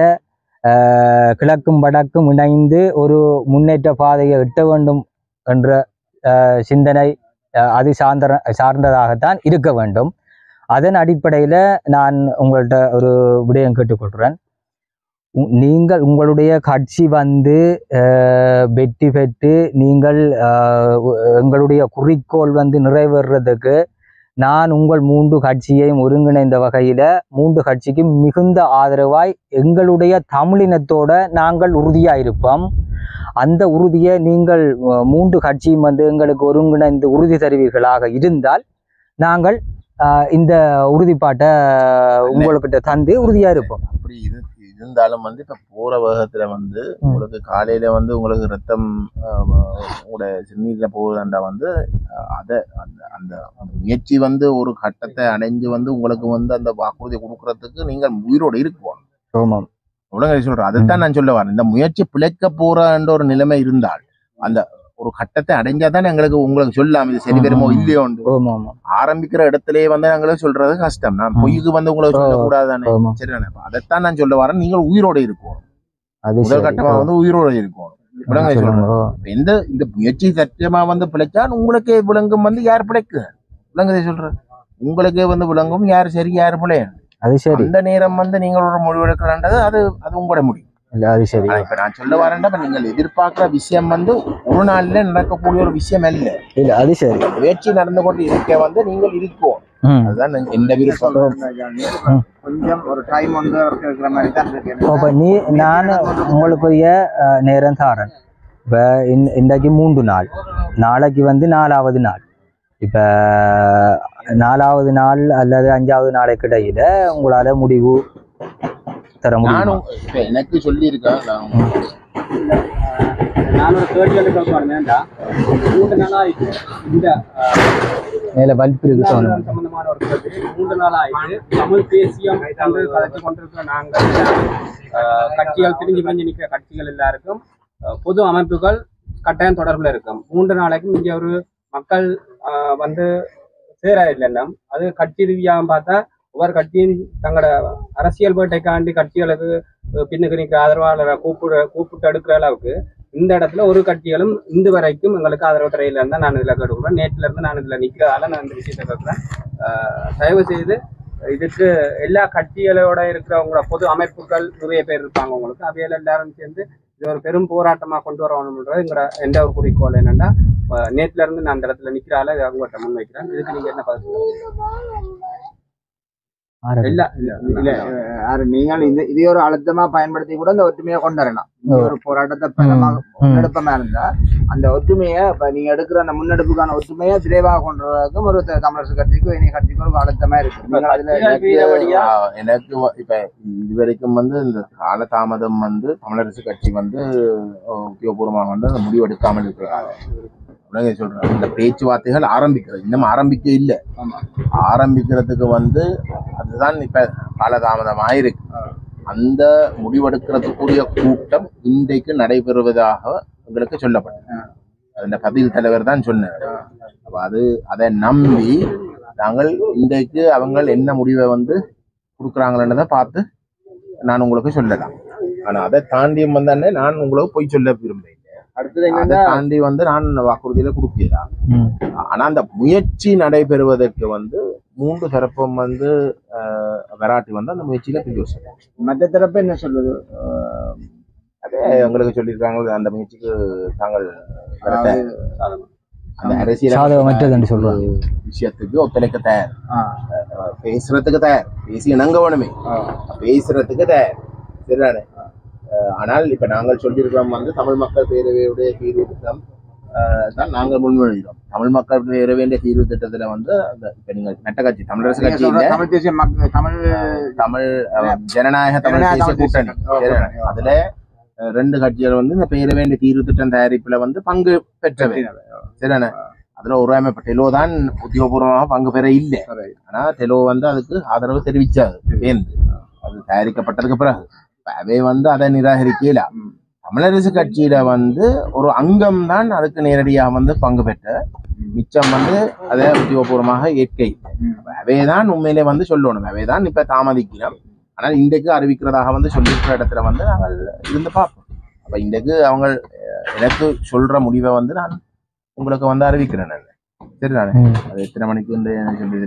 கிழக்கும் வடக்கும் இணைந்து ஒரு முன்னேற்ற பாதையை எட்ட வேண்டும் என்ற சிந்தனை அது சார்ந்ததாகத்தான் இருக்க வேண்டும். அதன் அடிப்படையில் நான் உங்கள்கிட்ட ஒரு விடயம் கேட்டுக்கொள்கிறேன். நீங்கள் உங்களுடைய கட்சி வந்து வெற்றி பெற்று நீங்கள் எங்களுடைய குறிக்கோள் வந்து நிறைவேறதுக்கு நான் உங்கள் 3 கட்சியையும் ஒருங்கிணைந்த வகையில் 3 கட்சிக்கும் மிகுந்த ஆதரவாய் எங்களுடைய தமிழினத்தோட நாங்கள் உறுதியாக இருப்போம். அந்த உறுதியை நீங்கள் 3 கட்சியும் வந்து எங்களுக்கு ஒருங்கிணைந்து உறுதி தருவீர்களாக இருந்தால் நாங்கள் இந்த உறுதிப்பாட்டை உங்கள்கிட்ட தந்து உறுதியா இருப்போம். அப்படி இருந்தாலும் வந்து இப்ப போற வேகத்துல வந்து உங்களுக்கு காலையில வந்து உங்களுக்கு ரத்தம் உங்களோட சிறுநீர்ல போகுதாண்டா வந்து அந்த அந்த முயற்சி வந்து ஒரு கட்டத்தை அடைஞ்சு வந்து உங்களுக்கு வந்து அந்த வாக்குறுதி கொடுக்கறதுக்கு நீங்கள் உயிரோடு இருக்குவோம். உலக சொல்றேன், அதைத்தான் நான் சொல்ல வரேன். இந்த முயற்சி பிழைக்க போறன்ற ஒரு நிலைமை இருந்தால் அந்த ஒரு கட்டத்தை அடைஞ்சாதான் எங்களுக்கு உங்களுக்கு சொல்லலாம் இது சரி வருமோ இல்லையோ. ஆரம்பிக்கிற இடத்திலேயே வந்து எங்களுக்கு சொல்றது கஷ்டம். நான் பொய்க்கு வந்து உங்களுக்கு சொல்லக்கூடாதானே. சரிதானே? அதைத்தான் நான் சொல்ல வரேன். நீங்கள் உயிரோட இருக்கும், முதல் கட்டமா வந்து உயிரோட இருக்கும். எந்த இந்த முயற்சி சத்தியமா வந்து பிழைச்சா உங்களுக்கே விளங்கும் வந்து யார் பிழைக்கு விளங்குதே சொல்றேன். உங்களுக்கே வந்து விளங்கும் யார் சரி யார் பிழைய. அது சரி. அந்த நேரம் வந்து நீங்கள் ஒரு முடிவெடுக்கிறன்றது அது உங்களோட முடியும். அது சரி. இப்ப நான் சொல்ல வரேன்டா, நீங்கள் எதிர்பார்க்கிற விஷயம் வந்து ஒரு நாள்ல நடக்கக்கூடிய ஒரு விஷயம் அல்ல. இல்ல, அது சரி. முயற்சி நடந்து கொண்டு இருக்க வந்து நீங்கள் இருக்கோம். அதுதான் எந்த விருப்பம். கொஞ்சம் ஒரு டைம் வந்து இருக்கிற மாதிரி தான் இருக்கு. இப்ப நான் உங்களுக்குரிய நேரம் தாரேன். இப்ப இன்றைக்கு 3 நாள், நாளைக்கு வந்து 4வது நாள். இப்ப 4வது நாள் அல்லது 5வது நாளைக்கு இடையில உங்களால முடிவு தர முடியும். எனக்கு சொல்லி இருக்கேன், நான் ஒரு கேள்வி கேட்கணும் வேண்டாம். 3 நாளாயிட்டு இந்த மேலே வலிப்பு இருக்கு சம்பந்தமான ஒரு கேள்வி. 3 நாளாயிட்டு தமிழ் தேசியம் கதைச்சு கொண்டிருக்கிற நாங்கள் கட்சிகள் பிரிஞ்சு நிற்கிற கட்சிகள் எல்லாருக்கும் பொது அமைப்புகள் கட்டாயம் தொடர்பில் இருக்கும். 3 நாளைக்கும் இங்கே ஒரு மக்கள் வந்து சேர இல்லைன்னா அது கட்சி ரீதியாக பார்த்தா ஒவ்வொரு கட்சியும் தங்களோட அரசியல் வேட்டைக்காண்டி கட்சிகளுக்கு பின்னுக்கு நிற்கிற ஆதரவாளரை கூப்பிட்டு எடுக்கிற அளவுக்கு இந்த இடத்துல ஒரு கட்சிகளும் இன்று வரைக்கும் எங்களுக்கு ஆதரவு தரையில இருந்தா நான் இதுல கேட்டுக்கிறேன். நேற்றுல இருந்து நான் இதுல நிக்கிறதால நான் இந்த விஷயத்தை கேட்கிறேன். தயவு செய்து இதுக்கு எல்லா கட்சிகளோட இருக்கிறவங்களோட பொது அமைப்புகள் நிறைய பேர் இருப்பாங்க உங்களுக்கு. அவையில எல்லாரும் சேர்ந்து இது ஒரு பெரும் போராட்டமா கொண்டு வரணும்ன்றது எந்த ஒரு குறிக்கோள் என்னன்னா நேற்றுல இருந்து நான் அந்த இடத்துல நிக்கிறால அவங்கள்ட்ட முன் வைக்கிறேன். இதுக்கு நீங்க என்ன நீங்கள் இதே ஒரு அழுத்தமா பயன்படுத்தி கூட இந்த ஒற்றுமையை கொண்டு வரலாம். ஒரு போராட்டத்தை பலமாக முன்னெடுப்பமா இருந்தா அந்த ஒற்றுமையை இப்ப நீங்க எடுக்கிற அந்த முன்னெடுப்புக்கான ஒற்றுமையை விரைவாக கொண்டு வரதுக்கும் ஒரு தமிழரசு கட்சிக்கும் இனி கட்சிக்கும் ஒரு அழுத்தமா இருக்கு. எனக்கு இப்ப இதுவரைக்கும் இந்த காலதாமதம் தமிழரசு கட்சி உத்தியோகபூர்வமாக அந்த முடிவெடுக்காமல் இருக்கிறாங்க. சொல்றேன், இந்த பேச்சுவார்த்தைகள் ஆரம்பிக்கிறது இன்னும் ஆரம்பிக்க இல்லை. ஆரம்பிக்கிறதுக்கு அதுதான் இப்ப காலதாமதமாக இருக்கு. அந்த முடிவெடுக்கிறதுக்குரிய கூட்டம் இன்றைக்கு நடைபெறுவதாக எங்களுக்கு சொல்லப்பட்டது. அந்த பதில் தலைவர் தான் சொன்னார். அதை நம்பி நாங்கள் இன்றைக்கு அவங்க என்ன முடிவை கொடுக்குறாங்களன்றதை பார்த்து நான் உங்களுக்கு சொல்லலாம். ஆனா அதை தாண்டியும் நான் உங்களுக்கு போய் சொல்ல விரும்புகிறேன். அதை தாண்டி நான் வாக்குறுதியில கொடுக்கிறேன். ஆனா அந்த முயற்சி நடைபெறுவதற்கு 3 தரப்பும் வராட்டி அந்த முயற்சியில பிரியோசனை. மற்ற தரப்பு என்ன சொல்லுது? அதே உங்களுக்கு சொல்லியிருக்காங்க, அந்த முயற்சிக்கு தாங்கள் அந்த அரசியல் விஷயத்துக்கு ஒத்துழைக்க தயார், பேசுறதுக்கு தயார், பேசி இணங்க வேணுமே, பேசுறதுக்கு தயார். சரிதானே? ஆனால் இப்ப நாங்கள் சொல்லியிருக்கிறோம் தமிழ் மக்கள் பேரவையுடைய தீர்வு திட்டம் தான் நாங்கள் முன்மொழிகிறோம். தமிழ் மக்கள் பேரவையுடைய தீர்வு திட்டத்துல இப்ப நீங்க மெட்ட கட்சி தமிழரசு கட்சி தமிழ் ஜனநாயக தமிழ் தேசிய கூட்டணி அதுல 2 கட்சிகள் இந்த பேரவையுடைய தீர்வு திட்டம் தயாரிப்புல பங்கு பெற்றவை. சரிதானே? அதுல ஒரு அமைப்பு டெலோ தான் உத்தியோகபூர்வமாக பங்கு பெற இல்லை. ஆனா டெலோ அதுக்கு ஆதரவு தெரிவிச்சாது சேர்ந்து அது தயாரிக்கப்பட்டதுக்கு பிறகு. அவை அதை நிராகரிக்கல. தமிழரசு கட்சியில ஒரு அங்கம் தான் அதுக்கு நேரடியாக பங்கு பெற்ற, மிச்சம் அதை உத்தியோகபூர்வமாக ஏற்கை. அவைதான் உண்மையிலே சொல்லணும். அவைதான் இப்ப தாமதிக்கிறோம். ஆனால் இன்றைக்கு அறிவிக்கிறதாக சொல்லியிருக்கிற இடத்துல நாங்கள் இருந்து பார்ப்போம். அப்ப இன்றைக்கு அவங்க எனக்கு சொல்ற முடிவை நான் உங்களுக்கு அறிவிக்கிறேன். நான் சரிதானே? அது எத்தனை மணிக்கு சொல்லி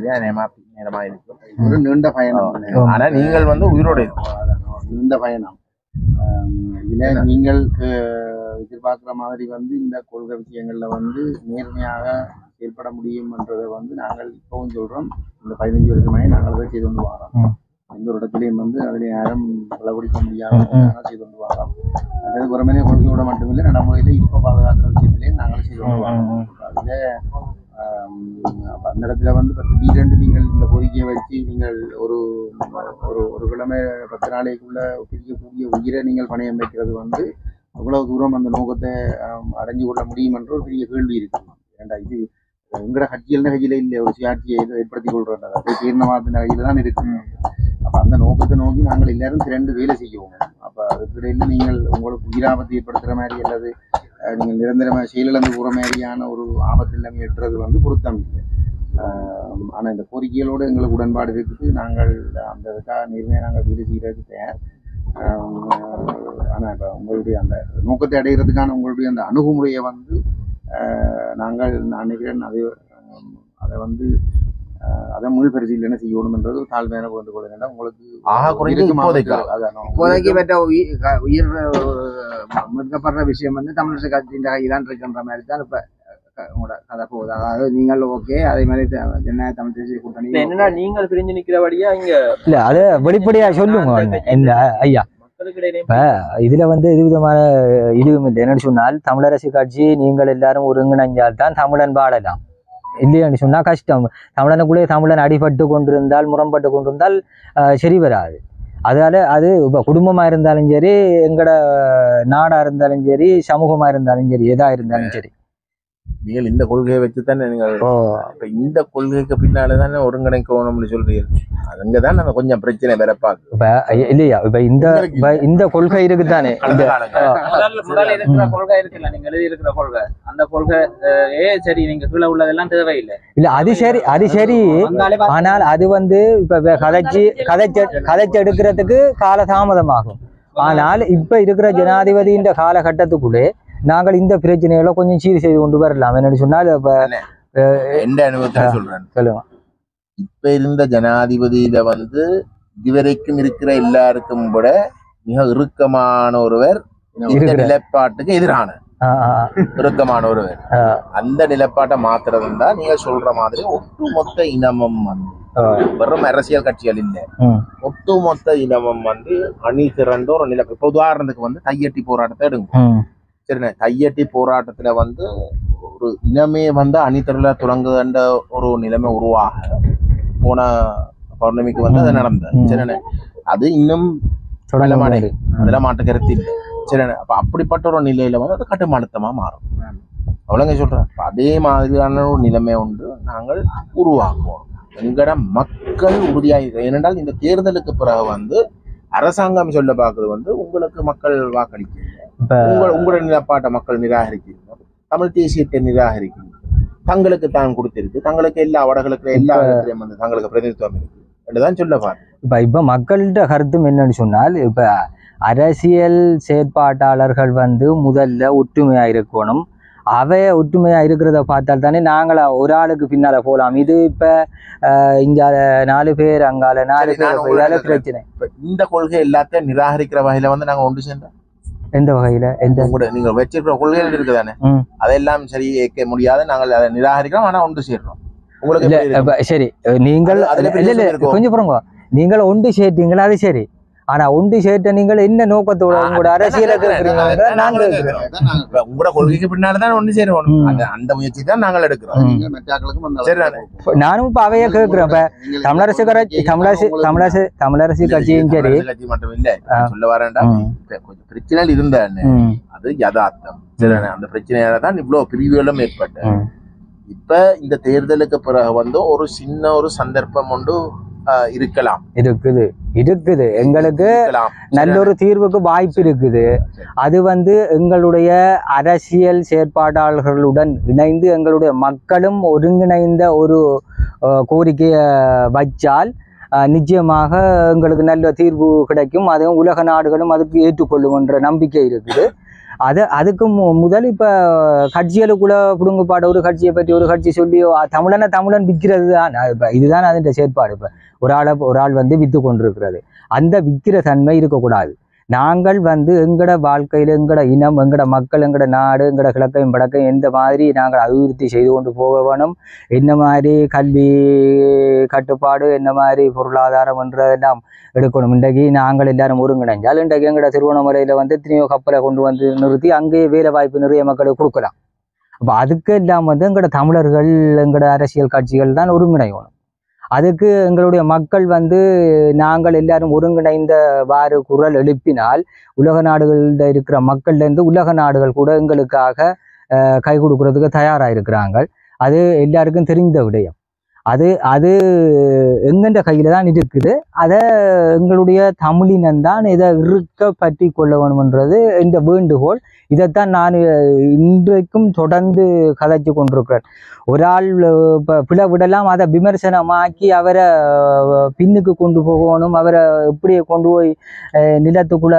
நேரமா இருக்கும். ஒரு நீண்ட பயணம். ஆனா நீங்கள் உயிரோடு இருக்கும். நீண்ட பயணம். இதுல நீங்கள் எதிர்பார்க்கிற மாதிரி இந்த கொள்கை விஷயங்கள்ல நேர்மையாக செயல்பட முடியும்ன்றதை நாங்கள் இப்பவும் சொல்றோம். இந்த 15 வருஷமாய் நாங்கள் அதை செய்து கொண்டு வரோம். எந்த ஒரு இடத்துலையும் அதில் யாரும் பலவடிக்க முடியாத செய்து கொண்டு வரோம். அதாவது புறமேலே கொள்கையோட மட்டுமில்லை நடைமுறையில இருப்ப பாதுகாக்கிற விஷயத்திலேயே நாங்கள் செய்து கொண்டு வரோம். அதுல அந்த இடத்துல திடீரென்று நீங்கள் இந்த கோரிக்கையை வச்சு நீங்கள் ஒரு கிழமை 10 நாளைக்குள்ள பிரிக்கக்கூடிய உயிரை நீங்கள் பணையம் வைக்கிறது அவ்வளவு தூரம் அந்த நோக்கத்தை அடைஞ்சு கொள்ள முடியும் என்ற ஒரு பெரிய கேள்வி இருக்கு. ஏண்டா இது எங்கட கட்சியில் கையில இல்லை, ஒரு சுயாட்சியை ஏற்படுத்திக் கொள்றோம் தீர்மானத்தின் கையில தான் இருக்கு. அப்ப அந்த நோக்கத்தை நோக்கி நாங்கள் எல்லாரும் திரண்டு வேலை செய்வோம். அப்ப அதுக்கிடையில நீங்கள் உங்களுக்கு உயிராபத்தை ஏற்படுத்துற மாதிரி அல்லது நீங்கள் நிரந்தரமாக செயலிழந்து போற மாதிரியான ஒரு ஆபத்து இல்லாமல் எட்டுறது பொருத்தம் இல்லை. ஆனா இந்த கோரிக்கைகளோடு எங்களுக்கு உடன்பாடு இருக்குது. நாங்கள் அந்த இதுக்காக நேர்மையாக நாங்கள் வேலை செய்யறதுக்கு தயார். ஆனா இப்ப உங்களுடைய அந்த நோக்கத்தை அடைகிறதுக்கான உங்களுடைய அந்த அணுகுமுறையை நாங்கள் நான் நினைக்கிறேன் அதை அதை முழு பரிசீலனை செய்யணும் என்றது தாழ்மையான வேண்டு கொள்ள உங்களுக்கு இப்போதைக்கு பெற்ற உயிர் மீட்கப்படுற விஷயம் தமிழரசு கட்சியின் கையில்தான் இருக்கின்ற மாதிரி தான் இப்ப உங்களோட கதை போகுது. அதாவது நீங்கள் ஓகே அதே மாதிரி ஜனநாயக தமிழ் தேசிய கூட்டணி என்னன்னா நீங்கள் பிரிஞ்சு நிக்கிறபடியா இங்க இல்ல அதை வெளிப்படையா சொல்லுங்க இந்த ஐயா. இப்ப இதுல இது விதமான இதுவும் இல்லை. என்னன்னு சொன்னால் தமிழரசு கட்சி நீங்கள் எல்லாரும் ஒருங்கிணைஞ்சால் தான் தமிழன் பாடலாம், இல்லைன்னு சொன்னா கஷ்டம். தமிழனுக்குள்ளே தமிழன் அடிபட்டு கொண்டிருந்தால் முரண்பட்டு கொண்டிருந்தால் சரி வராது. அதால அது இப்போ குடும்பமா இருந்தாலும் சரி, எங்கட நாடா இருந்தாலும் சரி, சமூகமா இருந்தாலும் சரி, எதா இருந்தாலும் சரி, நீங்கள் இந்த கொள்கையை வச்சுதானே நீங்கள் இப்ப இந்த கொள்கைக்கு பின்னாலதானே ஒருங்கிணைக்கணும்னு சொல்றீங்க. அங்கதான் நம்ம கொஞ்சம் பிரச்சனை வரப்பாக்கு. இப்ப இல்லையா, இப்ப இந்த கொள்கை இருக்குதானே, முதல்ல இருக்கிற கொள்கை இருக்குல்ல, நீங்க எழுதி இருக்கிற கொள்கை, அந்த கொள்கை சரி, நீங்க கீழே உள்ளதெல்லாம் தேவையில்லை. இல்ல அது சரி. ஆனால் அது இப்ப கதைச்சு எடுக்கிறதுக்கு கால தாமதமாகும். ஆனால் இப்ப இருக்கிற ஜனாதிபதியின் காலகட்டத்துக்குள்ளே நாங்கள் இந்த பிரச்சனைகளை கொஞ்சம் சீர் செய்து கொண்டு வரலாம். என்னன்னு சொன்னால் இப்ப எந்த அனுபவத்தை சொல்றேன் சொல்லுங்க. இப்ப இருந்த ஜனாதிபதியில இதுவரைக்கும் இருக்கிற எல்லாருக்கும் விட மிக இறுக்கமான ஒருவர், இந்த நிலைப்பாட்டுக்கு எதிரான இறுக்கமான ஒருவர். அந்த நிலைப்பாட்டை மாத்துறதும் தான் நீங்க சொல்ற மாதிரி ஒட்டுமொத்த இனமும் வெறும் அரசியல் கட்சிகள் இல்லை, ஒட்டுமொத்த இனமும் அணி திரண்டு ஒரு நிலை. இப்ப உதாரணத்துக்கு கையெட்டி போராட்டத்தை எடுங்க. சரிண்ணே, கையெட்டி போராட்டத்துல ஒரு இனமே அணிதிரள தொடங்குகின்ற ஒரு நிலைமை உருவாக போன பௌர்ணமிக்கு அது நடந்தது. சரிண்ணே, அது இன்னும் அதெல்லாம் மாட்டு கருத்து இல்லை. சரிண்ணே, அப்ப அப்படிப்பட்ட ஒரு நிலையில அது கட்டுமானத்தமா மாறும். அவ்வளோங்க சொல்றேன். அதே மாதிரியான ஒரு நிலைமை உண்டு நாங்கள் உருவாக்குவோம். எங்கட மக்கள் உறுதியாக, ஏனென்றால் இந்த தேர்தலுக்கு பிறகு அரசாங்கம் சொல்ல பார்க்கறது உங்களுக்கு மக்கள் வாக்களிக்கிறீங்க, உங்களோட நிலப்பாட்டை மக்கள் நிராகரிக்கிறீங்க, தமிழ் தேசியத்தை நிராகரிக்கிறீங்க, தங்களுக்கு தான் கொடுத்திருக்கு, தங்களுக்கு எல்லா வடகளுக்கு எல்லா இடத்துலையும் தங்களுக்கு பிரதிநிதித்துவம் இருக்கு என்றுதான் சொல்ல பாரு. இப்ப மக்கள்கிட்ட கருத்தும் என்னன்னு சொன்னால், இப்ப அரசியல் செயற்பாட்டாளர்கள் முதல்ல ஒற்றுமையா இருக்கணும். ஒற்றுமையா இருக்கிறத பார்த்தால் தானே நாங்களா ஒரு ஆளுக்கு பின்னால போலாம். இது இப்ப இங்க 4 பேர் அங்கால 4 பேர் பிரச்சனை. இந்த கொள்கை எல்லாத்தையும் நிராகரிக்கிற வகையில நாங்க ஒன்று சேர்ந்தோம். எந்த வகையில? நீங்க வச்சிருக்கிற கொள்கைகள் இருக்குதானே, அதெல்லாம் சரி ஏற்க முடியாது, நாங்கள் அதை நிராகரிக்கிறோம், ஆனா ஒன்று சேர்றோம். உங்களுக்கு சரி, நீங்கள் கொஞ்சம் பாருங்க, நீங்கள் ஒன்று சேர்த்தீங்களா, அது சரி. ஆனா ஒன்று சேர்த்த நீங்கள் என்ன நோக்கத்தோட உங்களோட அரசியல உங்களோட கொள்கைக்கு பின்னால்தான் ஒன்று சேருவோம். அந்த முயற்சி தான் நாங்கள் எடுக்கிறோம். நானும் இப்ப அவைய கேட்கிறேன். இப்ப தமிழரசு கட்சியும் சரி, கட்சி மட்டும் இல்ல சொல்ல வரேன்டா, கொஞ்சம் பிரச்சனைகள் இருந்த அது யதார்த்தம். சரிண்ணே, அந்த பிரச்சனையால தான் இவ்வளவு பிரிவுகளும் ஏற்பட்ட. இப்ப இந்த தேர்தலுக்கு பிறகு ஒரு சின்ன ஒரு சந்தர்ப்பம் ஒன்று இருக்கலாம், இருக்குது எங்களுக்கு நல்ல ஒரு தீர்வுக்கு வாய்ப்பு இருக்குது. அது எங்களுடைய அரசியல் செயற்பாட்டாளர்களுடன் இணைந்து எங்களுடைய மக்களும் ஒருங்கிணைந்த ஒரு கோரிக்கையை வச்சால் நிச்சயமாக எங்களுக்கு நல்ல தீர்வு கிடைக்கும். அதுவும் உலக நாடுகளும் அதுக்கு ஏற்றுக்கொள்ளும் என்ற நம்பிக்கை இருக்குது. அதுக்கு முதல் இப்ப கட்சிகளுக்குள்ள புடுங்குப்பாட ஒரு கட்சியை பற்றி ஒரு கட்சி சொல்லி தமிழன் விற்கிறது தான். இப்ப இதுதான் அதன் செயற்பாடு. இப்ப ஒரு ஆள் வித்து கொண்டிருக்கிறது. அந்த விற்கிற தன்மை இருக்கக்கூடாது. நாங்கள் எங்கட வாழ்க்கையில எங்கட இனம், எங்கட மக்கள், எங்கட நாடு, எங்கட கிழக்கையும் வடக்கையும் எந்த மாதிரி நாங்கள் அபிவிருத்தி செய்து கொண்டு போக வேணும், என்ன மாதிரி கல்வி கட்டுப்பாடு, என்ன மாதிரி பொருளாதாரம் என்றெல்லாம் எடுக்கணும். இன்றைக்கு நாங்கள் எல்லாரும் ஒருங்கிணைஞ்சால் இன்றைக்கு எங்கட திருவண்ணாமலையில எத்தனையோ கப்பலை கொண்டு நிறுத்தி அங்கேயே வேலை வாய்ப்பு நிறைய மக்களுக்கு கொடுக்கலாம். அப்ப அதுக்கு எல்லாம் எங்கட தமிழர்கள், எங்கட அரசியல் கட்சிகள் தான் ஒருங்கிணைக்கணும். அதுக்கு எங்களுடைய மக்கள் நாங்கள் எல்லாரும் ஒருங்கிணைந்த வாறு குரல் எழுப்பினால் உலக நாடுகளில் இருக்கிற மக்கள்லேருந்து உலக நாடுகள் கூட எங்களுக்காக கை கொடுக்கறதுக்கு தயாராக இருக்கிறாங்க. அது எல்லாருக்கும் தெரிந்த விடயம். அது எங்கென்ற கையில தான் இருக்குது. அதை எங்களுடைய தமிழினம் தான் இதை இருக்க பற்றி கொள்ள வேணும்ன்றது இந்த வேண்டுகோள். இதைத்தான் நான் இன்றைக்கும் தொடர்ந்து கதைச்சு கொண்டிருக்கிறேன். ஒரு ஆள் பிழை விடலாம், அதை விமர்சனமாக்கி அவரை பின்னுக்கு கொண்டு போகணும், அவரை எப்படியே கொண்டு போய் நிலத்துக்குள்ள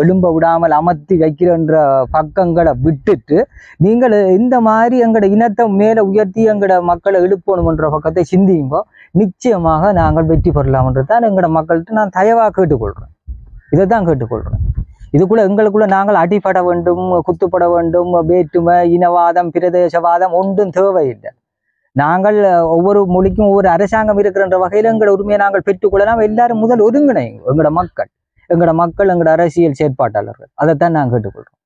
எழும்ப விடாமல் அமர்த்தி வைக்கிறன்ற பக்கங்களை விட்டுட்டு நீங்கள் இந்த மாதிரி எங்களோட இனத்தை மேலே உயர்த்தி எங்களோட மக்களை எழுப்பணும்ன்ற பக்கத்தை சிந்தியுங்கோ. நிச்சயமாக நாங்கள் வெற்றி பெறலாம்ன்றதான் எங்களோட மக்கள்கிட்ட நான் தயவாக கேட்டுக்கொள்கிறேன். இதை தான் கேட்டுக்கொள்கிறேன். இதுக்குள்ள எங்களுக்குள்ள நாங்கள் அடிப்பட வேண்டும், குத்துப்பட வேண்டும், வேற்றுமை, இனவாதம், பிரதேசவாதம் ஒன்றும் தேவையில்லை. நாங்கள் ஒவ்வொரு மொழிக்கும் ஒவ்வொரு அரசாங்கம் இருக்கிறன்ற வகையில் எங்களை உரிமையை நாங்கள் பெற்றுக்கொள்ளலாம். எல்லாரும் முதல் ஒருங்கிணைங்க. எங்களோட மக்கள் எங்களோட அரசியல் செயற்பாட்டாளர்கள், அதைத்தான் நாங்கள் கேட்டுக்கொள்கிறோம்.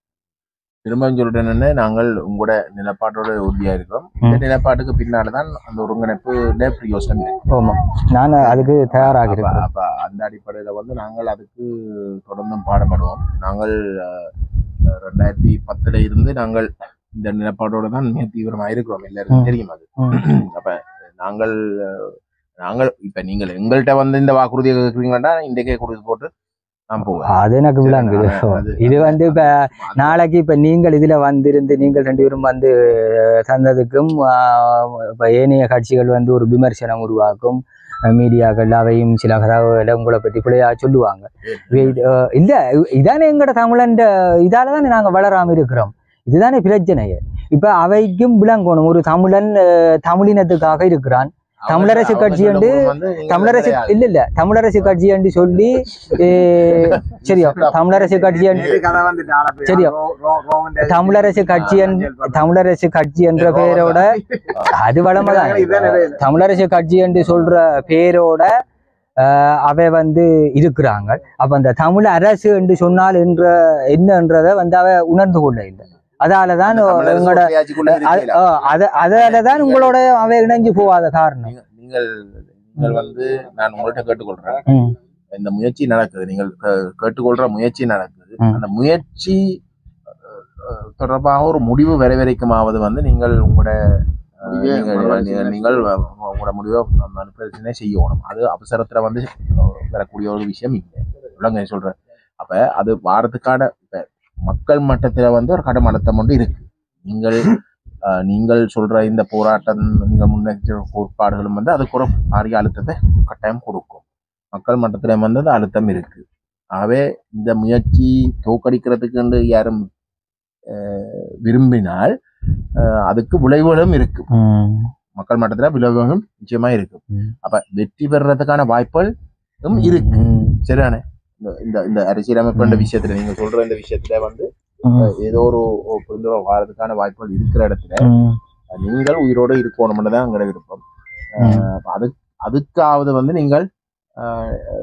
திரும்ப சொல்றேன்னு, நாங்கள் உங்களோட நிலப்பாட்டோட உறுதியா இருக்கிறோம். இந்த நிலப்பாட்டுக்கு பின்னால்தான் அந்த ஒருங்கிணைப்பு யோசனை. ஆமா, நான் அதுக்கு தயாராக இருக்கேன். அப்ப அந்த அடிப்படையில் வந்து நாங்கள் அதுக்கு தொடர்ந்தும் பாடுபடுவோம். நாங்கள் 2010 இருந்து நாங்கள் இந்த நிலப்பாடோடு தான் மிக தீவிரமாக இருக்கிறோம், எல்லாருக்கும் தெரியும் அது. அப்ப நாங்கள் இப்ப நீங்கள் எங்கள்கிட்ட வந்து இந்த வாக்குறுதியை கேட்குறீங்கன்னா இன்றைக்கே கொடுத்து போட்டு நான் போவேன். அது எனக்கு விளங்குது. இது வந்து இப்ப நாளைக்கு இப்ப நீங்கள் இதுல வந்திருந்து நீங்கள் 2 பேரும் வந்து தந்ததுக்கும் இப்ப ஏனைய கட்சிகள் வந்து ஒரு விமர்சனம் உருவாக்கும், மீடியாக்கள் அவையும் சில கதாவை உங்களை பற்றி பிள்ளையா சொல்லுவாங்க. இல்ல இதானே எங்கட தமிழன் இதாலதானே நாங்க வளராம இருக்கிறோம். இதுதானே பிரச்சனையே. இப்ப அவைக்கும் விளங்கணும், ஒரு தமிழன் தமிழினத்துக்காக இருக்கிறான், தமிழரசு கட்சி என்று தமிழரசு இல்ல தமிழரசு கட்சி என்று சொல்லி சரியோ தமிழரசு கட்சி சரியோ தமிழரசு கட்சி என்ற பெயரோட அது வளமதான் தமிழரசு கட்சி என்று சொல்ற பெயரோட அவை வந்து இருக்கிறாங்க. அப்ப அந்த தமிழ் அரசு என்று சொன்னால் என்னன்றதை வந்து அவ உணர்ந்து கொள்ள இல்லை. அதாலதான் உங்களோட அதாலதான் உங்களோட அவை இணைஞ்சு போகாத காரணம். நீங்கள் வந்து நான் உங்கள்கிட்ட கேட்டுக்கொள்றேன், இந்த முயற்சி நடக்குது, நீங்கள் கேட்டுக்கொள்ற முயற்சி நடக்குது. அந்த முயற்சி தொடர்பாக ஒரு முடிவு வரைக்குமாவது வந்து நீங்கள் உங்களோட முடிவை மறுபரிசீலனை செய்யணும். அது அவசரத்துல வந்து வரக்கூடிய ஒரு விஷயம் இல்லை, விளங்க சொல்றேன். அப்ப அது வாரத்துக்கான மக்கள் மட்டத்துல வந்து ஒரு கடும் அழுத்தம் ஒன்று இருக்கு. நீங்கள் சொல்ற இந்த போராட்டம், நீங்க முன்னெச்சரிக்கை கோட்பாடுகளும் வந்து அதுக்கு ஒரு பாரிய அழுத்தத்தை கட்டாயம் கொடுக்கும். மக்கள் மட்டத்துல வந்து அந்த அழுத்தம் இருக்கு. ஆகவே இந்த முயற்சி தோக்கடிக்கிறதுக்கு யாரும் விரும்பினால் அதுக்கு விளைவுகளும் இருக்கு, மக்கள் மட்டத்துல விளைவுகளும் நிச்சயமா இருக்கு. அப்ப வெற்றி பெறுறதுக்கான வாய்ப்புகளும் இருக்கு. சரிதானே? இந்த அரசியலமைப்பு விஷயத்துல நீங்க சொல்ற இந்த விஷயத்துல வந்து ஏதோ ஒரு புரிந்துணர்வு வாரதுக்கான வாய்ப்புகள் இருக்கிற இடத்துல நீங்கள் உயிரோடு இருக்கணும்னு தான் எங்களோட விருப்பம். அதுக்காவது வந்து நீங்கள்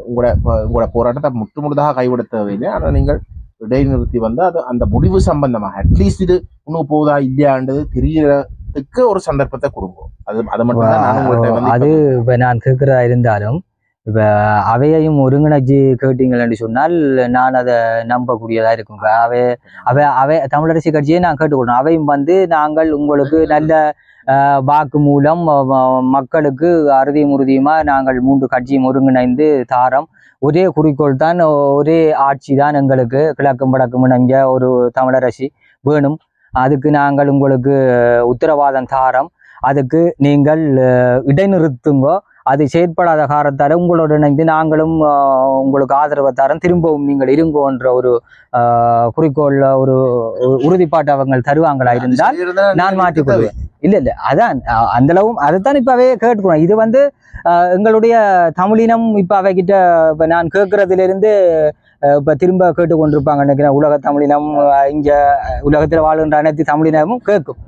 உங்களோட போராட்டத்தை முற்றுமுழுதாக கைவிட தேவையில்லை. ஆனால் நீங்கள் இடைநிறுத்தி வந்து அது அந்த முடிவு சம்பந்தமாக அட்லீஸ்ட் இது இன்னும் போதா இல்லையான்றது தெரியறதுக்கு ஒரு சந்தர்ப்பத்தை கொடுக்கும். அது மட்டும் தான் அது இப்ப நான் கேட்கிறதா இருந்தாலும் இப்ப அவையையும் ஒருங்கிணைச்சு கேட்டீங்கன்னு சொன்னால் நான் அதை நம்பக்கூடியதா இருக்குங்க. அவை தமிழரசு கட்சியை நான் கேட்டுக்கொள்ளணும். அவையும் வந்து நாங்கள் உங்களுக்கு நல்ல வாக்கு மூலம் மக்களுக்கு அறுதியும் உறுதியுமா நாங்கள் 3 கட்சியும் ஒருங்கிணைந்து தாரம், ஒரே குறிக்கோள் தான், ஒரே ஆட்சி தான் எங்களுக்கு கிழக்கும் வடக்கும் இணைஞ்ச ஒரு தமிழரசி வேணும். அதுக்கு நாங்கள் உங்களுக்கு உத்தரவாதம் தாரம், அதுக்கு நீங்கள் இடைநிறுத்துங்கோ, அது செயற்படாத காரணத்தால உங்களோட இணைந்து நாங்களும் உங்களுக்கு ஆதரவை தரம், திரும்பவும் நீங்கள் இருங்கோன்ற ஒரு குறிக்கோள்ல ஒரு உறுதிப்பாட்டு அவங்க தருவாங்களா இருந்தால் நான் மாற்றிக்கொள்வேன். இல்ல அதான் அந்த அளவும் அதைத்தான் இப்பவே கேட்டுக்கணும். இது வந்து எங்களுடைய தமிழினம் இப்ப அவைகிட்ட இப்ப நான் கேட்கறதுல இருந்து இப்ப திரும்ப கேட்டுக்கொண்டிருப்பாங்க நினைக்கிறேன். உலக தமிழினம் இங்க உலகத்துல வாழ்கின்ற அனைத்து தமிழினமும் கேட்கும்.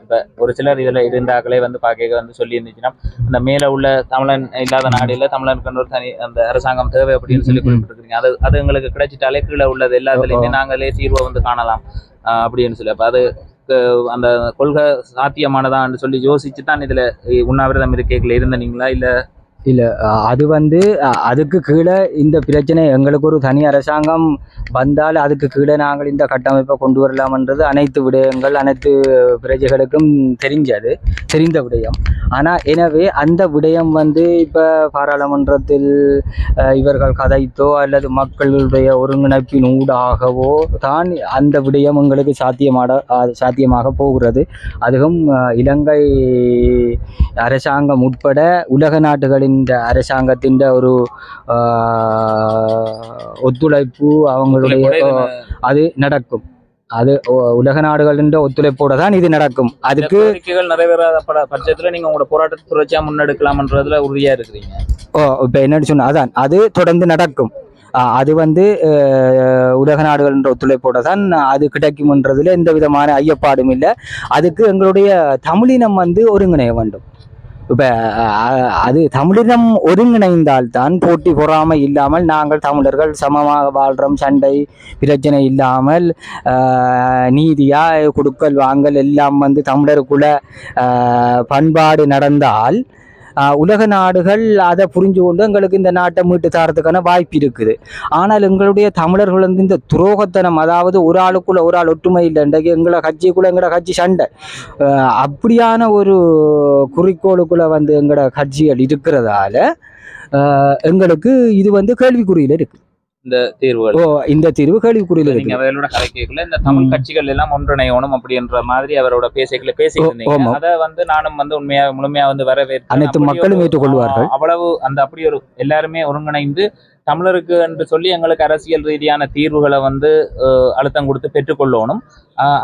இப்ப ஒரு சிலர் இதுல இருந்தாக்களே வந்து பாக்க வந்து சொல்லி இருந்துச்சுன்னா அந்த மேல உள்ள தமிழன் இல்லாத நாடுல தமிழனுக்கு ஒரு தனி அந்த அரசாங்கம் தேவை அப்படின்னு சொல்லி குறிப்பிட்டிருக்கீங்க. அது எங்களுக்கு கிடைச்சிட்டாலே கீழே உள்ளது எல்லா இதுலயுமே நாங்களே தீர்வை வந்து காணலாம் அப்படின்னு சொல்லி, அப்ப அது அந்த கொள்கை சாத்தியமானதான்னு சொல்லி யோசிச்சு தான் இதுல உண்ணாவிரதம் இருக்கைகள் இருந்தீங்களா? இல்ல அது வந்து அதுக்கு கீழே இந்த பிரச்சனை எங்களுக்கு ஒரு தனி அரசாங்கம் வந்தால் அதுக்கு கீழே நாங்கள் இந்த கட்டமைப்பை கொண்டு வரலாம்ன்றது அனைத்து விடயங்கள் அனைத்து பிரஜைகளுக்கும் தெரிந்த விடயம். ஆனால் எனவே அந்த விடயம் வந்து இப்போ பாராளுமன்றத்தில் இவர்கள் கதைத்தோ அல்லது மக்களுடைய ஒருங்கிணைப்பின் ஊடாகவோ தான் அந்த விடயம் எங்களுக்கு சாத்தியமாக போகிறது. அதுவும் இலங்கை அரசாங்கம் உட்பட உலக நாடுகளின் அரசாங்கத்தின் ஒரு ஒத்துழைப்பு அவங்களுடைய அது நடக்கும். அது உலக நாடுகளின் ஒத்துழைப்போட தான் இது நடக்கும். அதுக்கு நிறைவேறாத பட்சத்துல நீங்க உங்களோட போராட்டத்தை தொடர்ச்சியா முன்னெடுக்கலாம்ன்றதுல உறுதியா இருக்கிறீங்க. இப்ப என்னன்னு சொன்னா அதான் அது தொடர்ந்து நடக்கும். அது வந்து உலக நாடுகளின் ஒத்துழைப்போட தான் அது கிடைக்கும்ன்றதுல எந்த விதமான ஐயப்பாடும் இல்லை. அதுக்கு எங்களுடைய தமிழினம் வந்து ஒருங்கிணைய வேண்டும். இப்போ அது தமிழினம் ஒருங்கிணைந்தால்தான் போட்டி பொறாமை இல்லாமல் நாங்கள் தமிழர்கள் சமமாக வாழ்கிறோம், சண்டை பிரச்சனை இல்லாமல் நீதியாக கொடுக்கல் வாங்கல் எல்லாம் வந்து தமிழருக்குள்ள பண்பாடு நடந்தால் உலக நாடுகள் அதை புரிஞ்சு கொண்டு எங்களுக்கு இந்த நாட்டை மீட்டு தரத்துக்கான வாய்ப்பு இருக்குது. ஆனால் எங்களுடைய தமிழர்கள் வந்து இந்த துரோகத்தனம், அதாவது ஒரு ஆளுக்குள்ள ஒரு ஆள் ஒற்றுமை இல்லை, இன்றைக்கு எங்களை கட்சிக்குள்ள எங்களோட கட்சி சண்டை, அப்படியான ஒரு குறிக்கோளுக்குள்ள வந்து எங்களோட கட்சிகள் இருக்கிறதால எங்களுக்கு இது வந்து கேள்விக்குறியில் இருக்கு. இந்த தீர்வுகள் இந்த தீர்வு கேள்விக்குறியில் நீங்க அவரோட கலைக்குள்ள இந்த தமிழ் கட்சிகள் எல்லாம் ஒன்றிணையணும் அப்படின்ற மாதிரி அவரோட பேசிட்டு இருந்தீங்க. அதை வந்து நானும் வந்து முழுமையா வந்து வரவேற்று அனைத்து மக்களும் ஏற்றுக்கொள்வார்கள். அவ்வளவு அந்த அப்படி ஒரு எல்லாருமே ஒருங்கிணைந்து தமிழருக்கு என்று சொல்லி எங்களுக்கு அரசியல் ரீதியான தீர்வுகளை வந்து அழுத்தம் கொடுத்து பெற்றுக்கொள்ளணும்.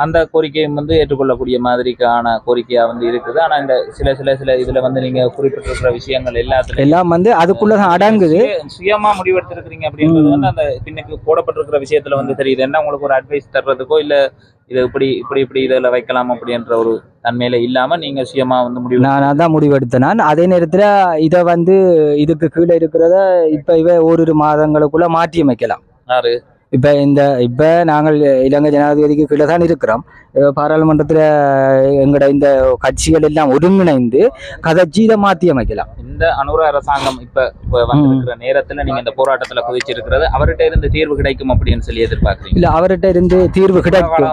அந்த கோரிக்கையும் வந்து ஏற்றுக்கொள்ளக்கூடிய மாதிரிக்கான கோரிக்கையா வந்து இருக்குது. ஆனா இந்த சில இதுல வந்து நீங்க குறிப்பிட்டிருக்கிற விஷயங்கள் எல்லாம் வந்து அதுக்குள்ளதான் அடங்குது. சுயமா முடிவெடுத்திருக்கிறீங்க அப்படின்றது வந்து அந்த பின்னுக்கு போடப்பட்டிருக்கிற விஷயத்துல வந்து தெரியுது. என்ன உங்களுக்கு ஒரு அட்வைஸ் தர்றதுக்கோ இல்ல இது இப்படி இதுல வைக்கலாம் அப்படின்ற ஒரு தன்மையில இல்லாம நீங்க சுயமா வந்து நான் தான் முடிவெடுத்தேன். நான் அதே நேரத்துல இதை வந்து இதுக்கு கீழே இருக்கிறத இப்ப ஓரிரு மாதங்களுக்குள்ள மாற்றி அமைக்கலாம். இப்ப நாங்கள் இலங்கை ஜனாதிபதிக்கு கீழே தான் இருக்கிறோம். பாராளுமன்றத்தில் எங்களோட இந்த கட்சிகள் எல்லாம் ஒருங்கிணைந்து கதைச்சி இதை மாற்றி அமைக்கலாம். இந்த அனுர அரசாங்கம் இப்ப வந்திருக்கிற நேரத்துல நீங்க இந்த போராட்டத்துல குதிச்சிருக்கிறது அவர்கிட்ட இருந்து தீர்வு கிடைக்கும் அப்படின்னு சொல்லி எதிர்பார்க்கிறீங்க? இல்ல, அவர்கிட்ட இருந்து தீர்வு கிடைக்கும்.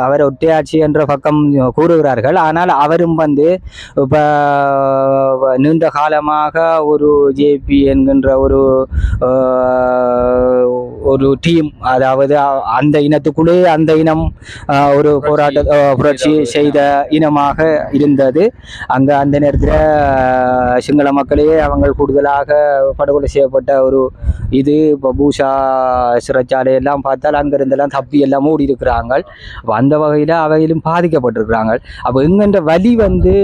அவர் ஒற்றையாட்சி என்ற பக்கம் கூறுகிறார்கள். ஆனால் அவரும் வந்து இப்ப நீண்ட காலமாக ஒரு ஜேபி என்கின்ற ஒரு டீம், அதாவது அந்த இனத்துக்குள்ளே அந்த இனம் ஒரு புரட்சி செய்த இனமாக இருந்தது. அந்த நேரத்தில் சிங்கள மக்களையே அவங்க கூடுதலாக படுகொலை செய்யப்பட்ட ஒரு இது. இப்போ பூஷா சிறைச்சாலையெல்லாம் பார்த்தால் அங்கிருந்தெல்லாம் தப்பி எல்லாம் மூடி இருக்கிறாங்க. அந்த வகையில் அவையிலும் பாதிக்கப்பட்டிருக்கிறாங்க. அப்போ எங்கென்ற வழி வந்து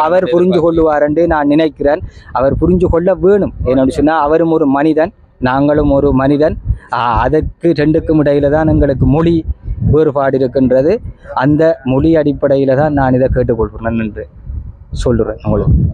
அவர் புரிஞ்சு கொள்ளுவார் என்று நான் நினைக்கிறேன். அவர் புரிஞ்சு கொள்ள வேணும். என்னன்னு சொன்னால் அவரும் ஒரு மனிதன், நாங்களும் ஒரு மனிதன். அதற்கு ரெண்டுக்கும் இடையில தான் எங்களுக்கு மொழி வேறுபாடு இருக்கின்றது. அந்த மொழி அடிப்படையில் தான் நான் இதை கேட்டுக்கொள்கிறேன் என்று சொல்கிறேன் உங்களுக்கு.